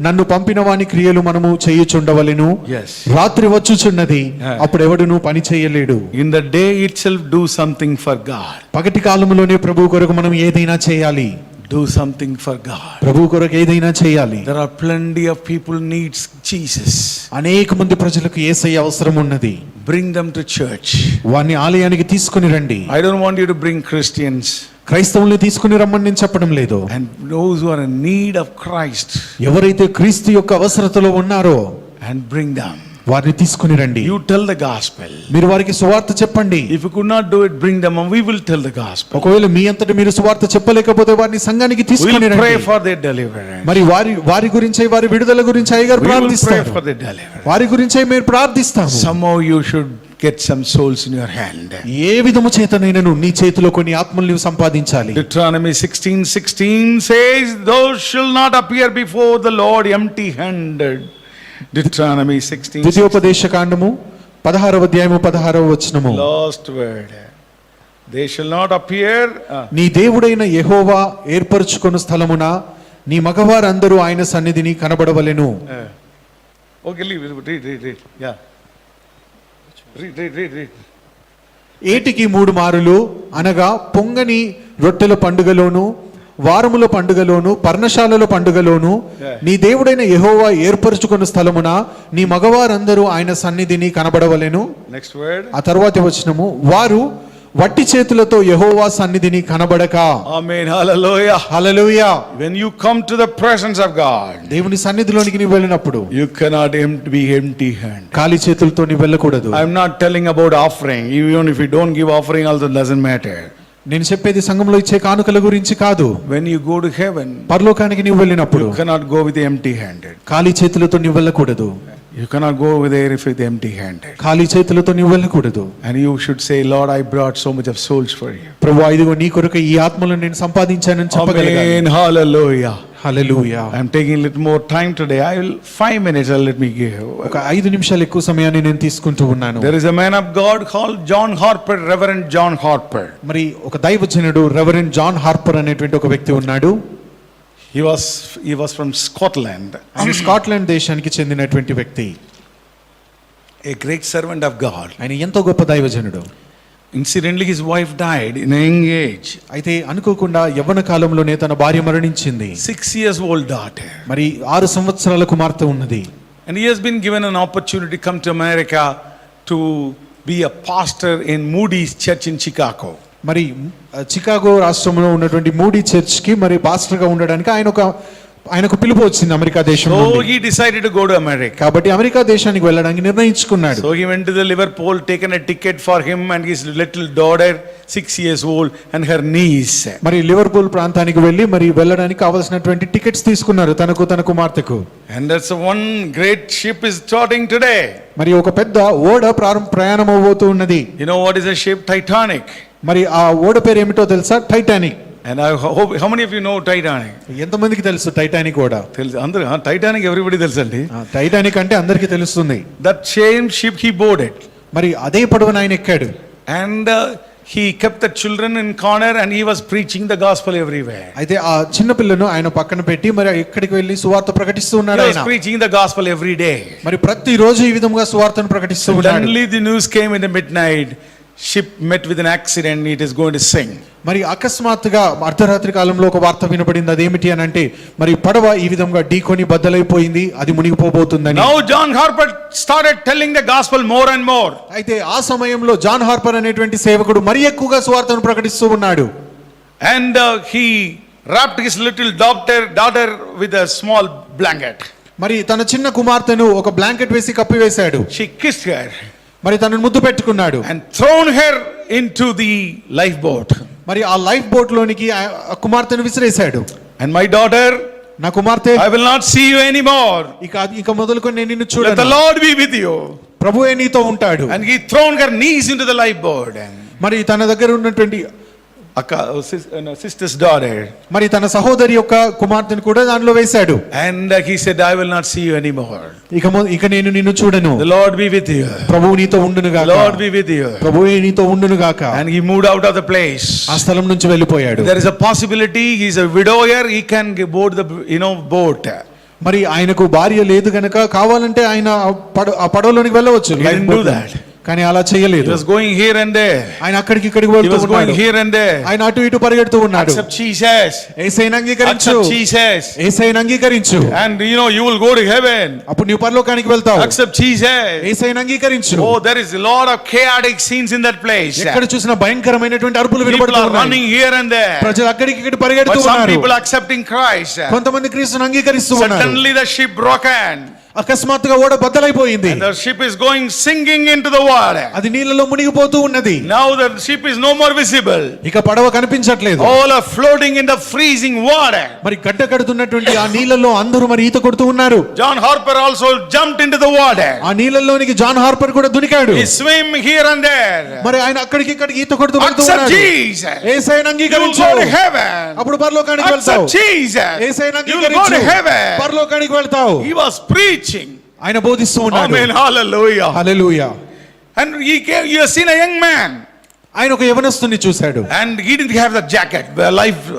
నన్ను పంపిన వాని క్రియలు మనము చేయుచుండవలెను. Yes. రాత్రి వచ్చుచున్నది, అప్పుడు ఎవడును పని చేయలేడు. In the day itself, do something for God. పగటి కాలంలోనే ప్రభు కొరకు మనం ఏదైనా చేయాలి. Do something for God. ప్రభు కొరకు ఏదైనా చేయాలి. There are plenty of people needs Jesus. అనేక మంది ప్రజలకు యేసయ్య అవసరం ఉన్నది. Bring them to church. వారిని ఆలయానికి తీసుకుని రండి. I don't want you to bring Christians క్రైస్తవుల్ని తీసుకుని రమ్మని నేను చెప్పడం లేదు. and those who are in need of Christ ఎవరైతే క్రీస్తు యొక్క అవసరతలో ఉన్నారో and bring them. వారిని తీసుకుని రండి. You tell the gospel. మీరు వారికి సువార్త చెప్పండి. If you could not do it, bring them and we will tell the gospel. ఒకవేళ మీ అంతట మీరు సువార్త చెప్పలేకపోతే వారిని సంఘానికి We తీసుకుని will pray రండి. for their deliverance. మరి వారి గురించే, వారి విడుదల గురించి అయ్యగారు We will pray ప్రార్థిస్తారు. for their deliverance. వారి గురించే మీరు ప్రార్థిస్తాము. Somehow you should get some souls in your hand. ఏ విధము చేతనైనను నీ చేతిలో కొన్ని ఆత్మలు నీవు సంపాదించాలి. Deuteronomy 16:16 says, thou shall not appear before the Lord empty-handed. Deuteronomy 16. ద్వితీయోపదేశ కాండము 16వ అధ్యాయము 16వ వచనము. Last word. They shall not appear. నీ దేవుడైన యెహోవా ఏర్పరచుకొను స్థలమున నీ మగవారందరూ ఆయన సన్నిధిని కనబడవలెను. Okay, read. Yeah. Read. ఏటికి 3 మారులు అనగా పొంగని రొట్టెల పండుగలోను వారముల పండుగలోను పర్ణశాలల పండుగలోను నీ దేవుడైన యెహోవా ఏర్పరచుకొను స్థలమున నీ మగవారందరూ ఆయన సన్నిధిని కనబడవలెను. Next word. ఆ తరువాతి వచనము వారు వట్టి చేతులతో యెహోవా సన్నిధిని కనబడక. Amen. Hallelujah. Hallelujah. When you come to the presence of God, దేవుని సన్నిధిలోనికి నీవు వెళ్ళినప్పుడు you cannot be empty handed. ఖాళీ చేతులతో నీవు వెళ్ళకూడదు. I'm not telling about offering. Even if you don't give offering also doesn't matter. నేను చెప్పేది సంఘంలో ఇచ్చే కానుకల గురించి కాదు. When you go to heaven, పరలోకానికి నీవు వెళ్ళినప్పుడు you cannot go with empty handed. ఖాళీ చేతులతో నీవు వెళ్ళకూడదు. You cannot go there if with empty handed. ఖాళీ చేతులతో నీవు వెళ్ళకూడదు. And you should say, Lord, I brought so much of souls for you. ప్రభువా ఇదిగో నీ కొరకు ఈ ఆత్మలను నేను సంపాదించానని చెప్పగలగాలి. Amen. Hallelujah. Hallelujah. I'm taking a little more time today. 5 minutes let me give. ఒక 5 నిమిషాలు ఎక్కువ సమయాన్ని నేను తీసుకుంటూ ఉన్నాను. There is a man of God called John Harper, Reverend John Harper. మరి ఒక దైవజనుడు రెవరెండ్ జాన్ హార్పర్ అనేటువంటి ఒక వ్యక్తి ఉన్నాడు. He was from Scotland. ఆయన స్కాట్లాండ్ దేశానికి చెందినటువంటి వ్యక్తి. A great servant of God. ఆయన ఎంతో గొప్ప దైవజనుడు. Incidentally, his wife died in a young age. అయితే అనుకోకుండా యవ్వన కాలంలోనే తన భార్య మరణించింది. 6 years old daughter. మరి 6 సంవత్సరాల కుమార్తె ఉన్నది. And he has been given an opportunity to come to America to be a pastor in Moody's Church in Chicago. మరి చికాగో రాష్ట్రంలో ఉన్నటువంటి మూడీ చర్చ్ కి మరి పాస్టర్ గా ఉండడానికి ఆయనకు పిలుపు వచ్చింది అమెరికా దేశం So నుండి. he decided to go to America. కాబట్టి అమెరికా దేశానికి వెళ్ళడానికి నిర్ణయించుకున్నాడు. So he went to the Liverpool, taken a ticket for him and his little daughter, 6 years old, and her niece. మరి లివర్పూల్ ప్రాంతానికి వెళ్ళి మరి వెళ్ళడానికి కావాల్సినటువంటి టికెట్స్ తీసుకున్నారు తన కుమార్తెకు. And that's one great ship is starting today. మరి ఒక పెద్ద ఓడ ప్రయాణం అవబోతూ ఉన్నది. You know what is a ship? Titanic. మరి ఆ ఓడ పేరు ఏమిటో తెలుసా? Titanic. And I hope, how many of you know Titanic? ఎంతమందికి తెలుసు టైటానిక్ ఓడ? తెలుసు అందరూ. Titanic everybody తెలుసండి. టైటానిక్ అంటే అందరికీ తెలుస్తుంది. That same ship he boarded. మరి అదే పడవన ఆయన ఎక్కాడు. And he kept the children in corner and he was preaching the gospel everywhere. అయితే ఆ చిన్న పిల్లను ఆయన పక్కన పెట్టి మరి ఎక్కడికి వెళ్ళి సువార్త ప్రకటిస్తూ ఉన్నాడు He was ఆయన. preaching the gospel every day. మరి ప్రతి రోజు ఈ విధంగా సువార్తను ప్రకటిస్తూ ఉన్నాడు. Suddenly the news came in the midnight. Ship met with an accident. It is going to sink. మరి అకస్మాత్తుగా అర్ధరాత్రి కాలంలో ఒక వార్త వినబడింది. అదేమిటి అని అంటే మరి పడవ ఈ విధంగా ఢీకొని బద్దలైపోయింది, అది మునిగిపోబోతుందని. Now John Harper started telling the gospel more and more. అయితే ఆ సమయంలో జాన్ హార్పర్ అనేటువంటి సేవకుడు మరి ఎక్కువగా సువార్తను ప్రకటిస్తూ ఉన్నాడు. And he wrapped his little daughter with a small blanket. మరి తన చిన్న కుమార్తెను ఒక బ్లాంకెట్ వేసి కప్పివేశాడు. She kissed her మరి తనను ముద్దు పెట్టుకున్నాడు. and thrown her into the lifeboat. మరి ఆ లైఫ్ బోట్ లోనికి ఆ కుమార్తెను విసిరేశాడు. And my daughter, నా కుమార్తె, I will not see you anymore. ఇక మొదలుకొని నేను నిన్ను Let the చూడను, Lord be with you. ప్రభువే నీతో ఉంటాడు. And he thrown her knees into the lifeboat. మరి తన దగ్గర ఉన్నటువంటి sister's daughter. మరి తన సహోదరి యొక్క కుమార్తెను కూడా దానిలో వేశాడు. And he said, I will not see you anymore. ఇక నేను నిన్ను చూడను. The Lord be with you. ప్రభువు నీతో ఉండును The గాక. Lord be with you. ప్రభువే నీతో ఉండును గాక. And he moved out of the place. ఆ స్థలం నుంచి వెళ్ళిపోయాడు. There is a possibility he is a widower. He can board the boat. మరి ఆయనకు భార్య లేదు గనక కావాలంటే ఆయన ఆ పడవలోనికి వెళ్ళవచ్చు. He didn't do that. కానీ అలా చేయలేదు. He was going here and there. ఆయన అక్కడికి ఇక్కడికి He వెళ్తూ was going ఉన్నాడు. here and there. ఆయన అటు ఇటు పరిగెడుతూ ఉన్నాడు. Accept Jesus. యేసయ్యను అంగీకరించు. Accept Jesus. యేసయ్యను అంగీకరించు. And you will go to heaven. అప్పుడు నీవు పరలోకానికి వెళ్తావు. Accept Jesus. యేసయ్యను అంగీకరించు. Oh, there is a lot of chaotic scenes in that place. ఎక్కడ చూసినా భయంకరమైనటువంటి అరుపులు People వినబడుతూ are ఉన్నాయి. running here and there. ప్రజలు అక్కడికి ఇక్కడికి పరిగెడుతూ But some ఉన్నారు. people accepting Christ. కొంతమంది క్రీస్తును అంగీకరిస్తూ ఉన్నారు. Suddenly the ship broken. అకస్మాత్తుగా ఓడ బద్దలైపోయింది. And the ship is going sinking into the water. అది నీళ్ళలో మునిగిపోతూ ఉన్నది. Now the ship is no more visible. ఇక పడవ కనిపించట్లేదు. All are floating in the freezing water. మరి గడ్డ కడుతున్నటువంటి ఆ నీళ్ళలో అందరూ మరి ఈత కొడుతూ ఉన్నారు. John Harper also jumped into the water. ఆ నీళ్ళలోనికి జాన్ హార్పర్ కూడా దునికాడు. He swam here and there. మరి ఆయన అక్కడికి ఇక్కడికి ఈత కొడుతూ వెళ్తూ Accept ఉన్నాడు. Jesus. యేసయ్యను You will అంగీకరించు. go to heaven. అప్పుడు పరలోకానికి వెళ్తావు. Accept Jesus. యేసయ్యను You will go to అంగీకరించు. heaven. పరలోకానికి వెళ్తావు. He was preaching. ఆయన బోధిస్తూ ఉన్నాడు. Amen. Hallelujah. Hallelujah. And you have seen a young man. ఆయన ఒక యవనస్తుని చూశాడు. And he didn't have the jacket, the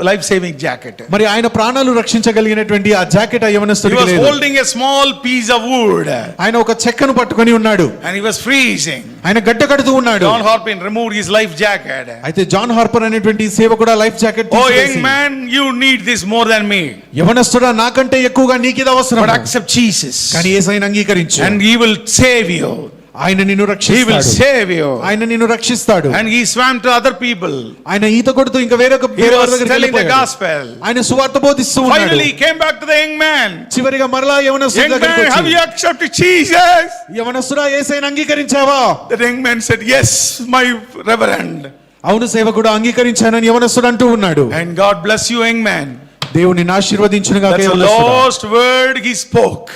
life saving jacket. మరి ఆయన ప్రాణాలు రక్షించగలిగినటువంటి ఆ జాకెట్ ఆ He యవనస్తుడికి was లేదు. holding a small piece of wood. ఆయన ఒక చెక్కను పట్టుకొని ఉన్నాడు. And he was freezing. ఆయన గడ్డ కడుతూ ఉన్నాడు. John Harper removed his life jacket. అయితే జాన్ హార్పర్ అనేటువంటి సేవకుడు లైఫ్ జాకెట్ Oh తీసివేసి, young man, you need this more than me. యవనస్తుడా నాకంటే ఎక్కువగా నీకు ఇది అవసరం. But accept Jesus. కానీ యేసయ్యను అంగీకరించు. And he will save you. ఆయన నిన్ను He will రక్షిస్తాడు. save you. ఆయన నిన్ను రక్షిస్తాడు. And he swam to other people. ఆయన ఈత కొడుతూ ఇంకా వేరే He వారి was దగ్గరికి telling the వెళ్ళిపోయాడు. gospel. ఆయన సువార్త బోధిస్తూ ఉన్నాడు. Finally he came back to the young man. చివరిగా మరలా యవనస్తుడి Young దగ్గరికి man, have వచ్చి, you accepted Jesus? యవనస్తుడా యేసయ్యను అంగీకరించావా? The young man said, yes, my reverend. అవును సేవకుడు అంగీకరించానని యవనస్తుడు అంటూ ఉన్నాడు. And God bless you, young man. దేవుని ఆశీర్వదించును గాక. That's the యవనస్తుడా. last word he spoke.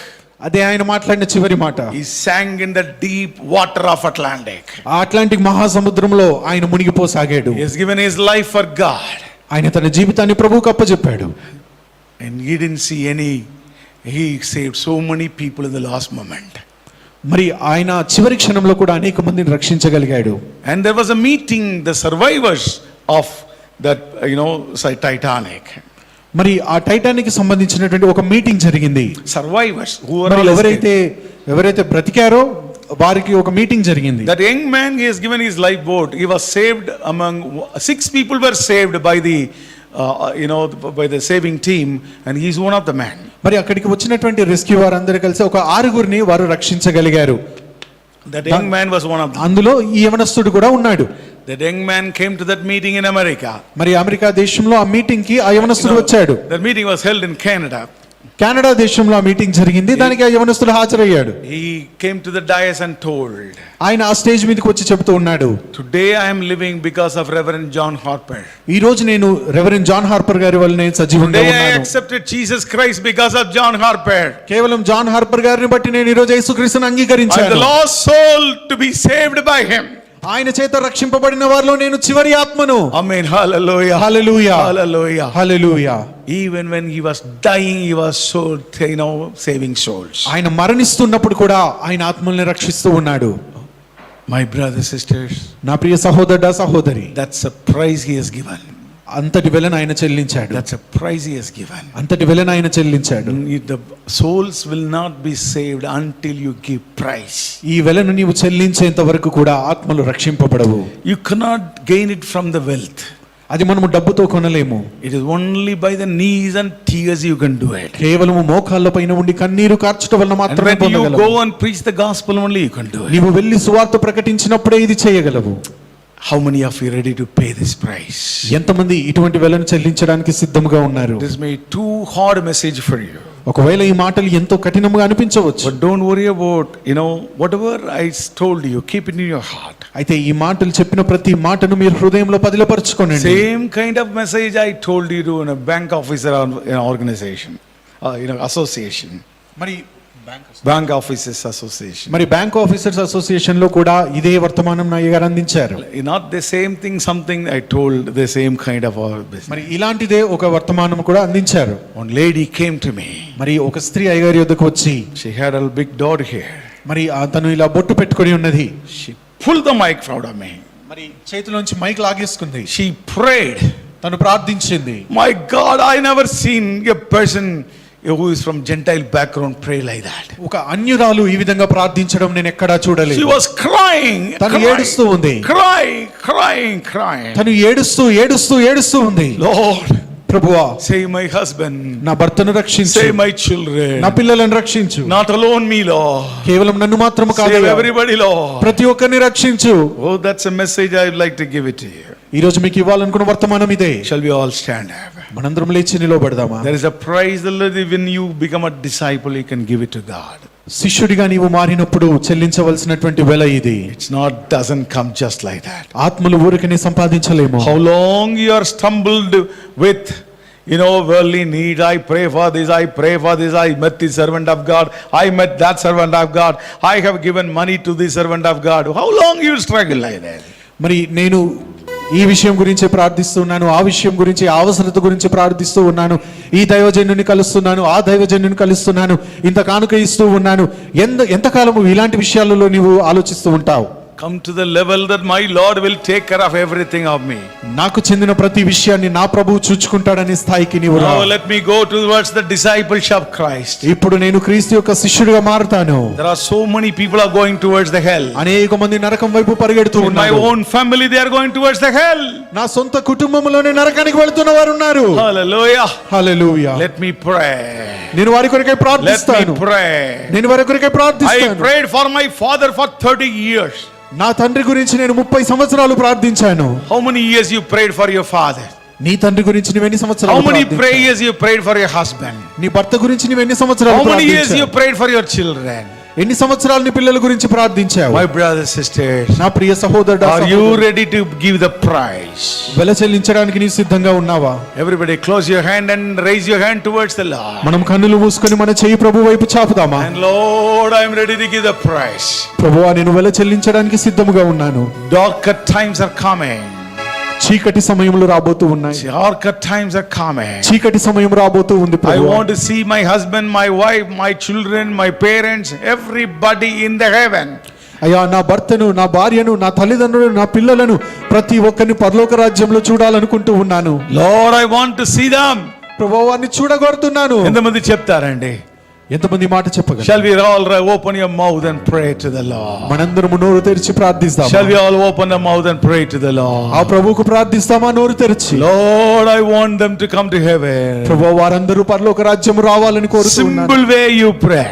అదే ఆయన మాట్లాడిన చివరి మాట. He sank in the deep water of Atlantic. ఆ అట్లాంటిక్ మహాసముద్రంలో ఆయన మునిగిపోసాగాడు. He has given his life for God. ఆయన తన జీవితాన్ని ప్రభువుకు అప్పచెప్పాడు. And he didn't see he saved so many people in the last moment. మరి ఆయన చివరి క్షణంలో కూడా అనేక మందిని రక్షించగలిగాడు. And there was a meeting, the survivors of that, Titanic. మరి ఆ టైటానిక్ కి సంబంధించినటువంటి ఒక మీటింగ్ జరిగింది. Survivors who were మరి all ఎవరైతే బ్రతికారో వారికి ఒక మీటింగ్ జరిగింది. That young man, he has given his lifeboat. He was saved among 6 people were saved by the saving team, and he is one of the men. మరి అక్కడికి వచ్చినటువంటి rescue వారందరూ కలిసి ఒక 6గురిని వారు రక్షించగలిగారు. That young man was one of them. అందులో ఈ యవనస్తుడు కూడా ఉన్నాడు. That young man came to that meeting in America. మరి అమెరికా దేశంలో ఆ మీటింగ్ కి ఆ యవనస్తుడు వచ్చాడు. That meeting was held in Canada. Canada దేశంలో ఆ మీటింగ్ జరిగింది. దానికి ఆ యవనస్తుడు హాజరయ్యాడు. He came to the dais and told, ఆయన ఆ స్టేజ్ మీదకి వచ్చి చెప్తూ ఉన్నాడు, today I am living because of Reverend John Harper. ఈ రోజు నేను రెవరెండ్ జాన్ హార్పర్ గారి వల్ల నేను సజీవంగా Today I ఉన్నాను. accepted Jesus Christ because of John Harper. కేవలం జాన్ హార్పర్ గారిని బట్టి నేను ఈ రోజు యేసుక్రీస్తుని I'm అంగీకరించాను. the lost soul to be saved by him. ఆయన చేత రక్షింపబడిన వారిలో నేను చివరి ఆత్మను. Amen. Hallelujah. Hallelujah. Hallelujah. Hallelujah. Even when he was dying, he was so, saving souls. ఆయన మరణిస్తున్నప్పుడు కూడా ఆయన ఆత్మల్ని రక్షిస్తూ ఉన్నాడు. My brothers, sisters, నా ప్రియ సహోదరుడా సహోదరి, that's a price he has given. అంతటి వెలను ఆయన చెల్లించాడు. That's a price he has given. అంతటి వెలను ఆయన చెల్లించాడు. The souls will not be saved until you give price. ఈ వెలను నీవు చెల్లించేంత వరకు కూడా ఆత్మలు రక్షింపబడవు. You cannot gain it from the wealth. అది మనము డబ్బుతో కొనలేము. It is only by the knees and tears you can do it. కేవలము మోకాళ్ళ పైన ఉండి కన్నీరు కార్చడం వల్ల And మాత్రమే when you పొందగలవు. go and preach the gospel, only you can do it. నీవు వెళ్ళి సువార్త ప్రకటించినప్పుడే ఇది చేయగలవు. How many of you are ready to pay this price? ఎంతమంది ఇటువంటి వెలను చెల్లించడానికి సిద్ధంగా ఉన్నారు? This may be too hard a message for you. ఒకవేళ ఈ మాటలు ఎంతో కఠినంగా అనిపించవచ్చు. But don't worry about, whatever I told you, keep it in your heart. అయితే ఈ మాటలు చెప్పిన ప్రతి మాటను మీరు హృదయంలో పదిలపరచుకోనండి. Same kind of message I told you to in a bank officer or in an organization, association. మరి Bank Officers Association. మరి బ్యాంక్ ఆఫీసర్స్ అసోసియేషన్ లో కూడా ఇదే వర్తమానం నాయ్య గారు అందించారు. Not the same thing, something I told, the same kind of business. మరి ఇలాంటిదే ఒక వర్తమానం కూడా అందించారు. One lady came to me. మరి ఒక స్త్రీ అయ్యగారి యొద్దకు వచ్చి, She had a big dot here. మరి తను ఇలా బొట్టు పెట్టుకొని ఉన్నది. She pulled the mic out of me. మరి చేతిలోంచి మైక్ లాగేసుకుంది. She prayed. తను ప్రార్థించింది. My God, I never seen a person who is from Gentile background pray like that. ఒక అన్యురాలు ఈ విధంగా ప్రార్థించడం నేను ఎక్కడా చూడలేదు. She was crying. తను ఏడుస్తూ ఉంది. Crying. తను ఏడుస్తూ ఉంది. Lord, ప్రభువా, save my husband. నా భర్తను రక్షించు. Save my children. నా పిల్లలను రక్షించు. Not alone me, Lord. కేవలం నన్ను మాత్రము కాదు, Save everybody, Lord. ప్రతి ఒక్కరిని రక్షించు. Oh, that's a message I would like to give it to you. ఈ రోజు మీకు ఇవ్వాలనుకున్న వర్తమానం ఇదే. Shall we all stand up? మనందరం లేచి నిలబడదామా? There is a prize that when you become a disciple, you can give it to God. శిష్యుడిగా నీవు మారినప్పుడు చెల్లించవలసినటువంటి వెల ఇది. It's not, doesn't come just like that. ఆత్మలు ఊరికనే సంపాదించలేము. How long you are stumbled with, worldly need. I pray for this, I pray for this. I met this servant of God. I met that servant of God. I have given money to this servant of God. How long you struggle like that? మరి నేను ఈ విషయం గురించి ప్రార్థిస్తున్నాను, ఆ విషయం గురించి, ఆ అవసరత గురించి ప్రార్థిస్తూ ఉన్నాను, ఈ దైవజనుని కలుస్తున్నాను, ఆ దైవజనుని కలుస్తున్నాను, ఇంత కానుక ఇస్తూ ఉన్నాను. ఎంతకాలము ఇలాంటి విషయాలలో నీవు ఆలోచిస్తూ ఉంటావు? Come to the level that my Lord will take care of everything of me. నాకు చెందిన ప్రతి విషయాన్ని నా ప్రభువు చూచుకుంటాడనే స్థాయికి నీవు రా. Now let me go towards the discipleship of Christ. ఇప్పుడు నేను క్రీస్తు యొక్క శిష్యుడిగా మారుతాను. There are so many people are going towards the hell. అనేక మంది నరకం వైపు పరిగెడుతూ In my ఉన్నారు. own family they are going towards the hell. నా సొంత కుటుంబంలోనే నరకానికి వెళ్తున్న వారు ఉన్నారు. Hallelujah. హల్లెలూయా. Let me pray. నేను వారి కొరకై Let me ప్రార్థిస్తాను. pray. నేను వారి కొరకై I ప్రార్థిస్తాను. prayed for my father for 30 years. నా తండ్రి గురించి నేను 30 సంవత్సరాలు ప్రార్థించాను. How many years you prayed for your father? నీ తండ్రి గురించి నువ్వు ఎన్ని How సంవత్సరాలు many ప్రార్థించావు? prayers you prayed for your husband? నీ భర్త గురించి నువ్వు ఎన్ని సంవత్సరాలు How many years you ప్రార్థించావు? prayed for your children? ఎన్ని సంవత్సరాలు నీ పిల్లల గురించి ప్రార్థించావు? My brothers, sisters, నా ప్రియ సహోదరుడా, are you సహోదరి, ready to give the price? వెల చెల్లించడానికి నీ సిద్ధంగా ఉన్నావా? Everybody close your hand and raise your hand towards the Lord. మనం కన్నులు మూసుకొని మన చెయ్యి ప్రభు వైపు చాపుదామా? And Lord, I am ready to give the price. ప్రభువా, నేను వెల చెల్లించడానికి సిద్ధముగా ఉన్నాను. Darker times are coming. చీకటి సమయములు రాబోతూ ఉన్నాయి. Darker times are coming. చీకటి సమయం రాబోతూ ఉంది I ప్రభువా. want to see my husband, my wife, my children, my parents, everybody in the heaven. అయ్యా, నా భర్తను, నా భార్యను, నా తల్లిదండ్రులను, నా పిల్లలను ప్రతి ఒక్కరిని పరలోక రాజ్యంలో చూడాలనుకుంటూ ఉన్నాను. Lord, I want to see them. ప్రభువా, వారిని చూడగోరుతున్నాను. ఎంతమంది చెప్తారండి? ఎంతమంది మాట చెప్పగలరు? Shall we all open your mouth and pray to the Lord? మనందరము నోరు తెరిచి ప్రార్థిస్తాం. Shall we all open the mouth and pray to the ఆ Lord? ప్రభువుకు ప్రార్థిస్తామా నోరు తెరిచి? Lord, I want them to come to heaven. ప్రభువా, వారందరూ పరలోక రాజ్యము రావాలని కోరుతున్నాను. Simple way you pray.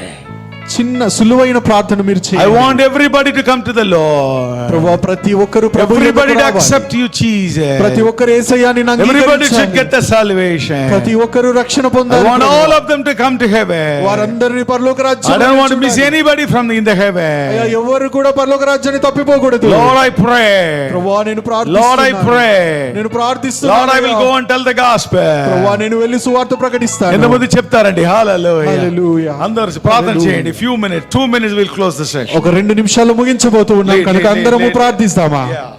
చిన్న సులువైన ప్రార్థన మీరు I చేయండి. want everybody to come to the Lord. ప్రభువా, ప్రతి ఒక్కరు ప్రభు Everybody to రావాలి. accept you, Jesus. ప్రతి ఒక్కరు యేసయ్యాని Everybody should అంగీకరించాలి. get the salvation. ప్రతి ఒక్కరు రక్షణ I పొందాలి. want all of them to come to heaven. వారందరిని పరలోక I రాజ్యం don't want to miss anybody from in the heaven. ఎవరు కూడా పరలోక రాజ్యాన్ని తప్పిపోకూడదు. Lord, I pray. ప్రభువా, నేను Lord, I ప్రార్థిస్తున్నాను. pray. నేను ప్రార్థిస్తున్నాను. Lord, I will go and tell the gospel. ప్రభువా, నేను వెళ్ళి సువార్త ప్రకటిస్తాను. ఎంతమంది చెప్తారండి? Hallelujah. Hallelujah. అందరూ ప్రార్థన Hallelujah. చేయండి. Few minutes, 2 minutes we'll close the session. ఒక 2 నిమిషాలు ముగించబోతూ ఉన్నాం Late, కనుక late, అందరము late. ప్రార్థిస్తామా? Yeah.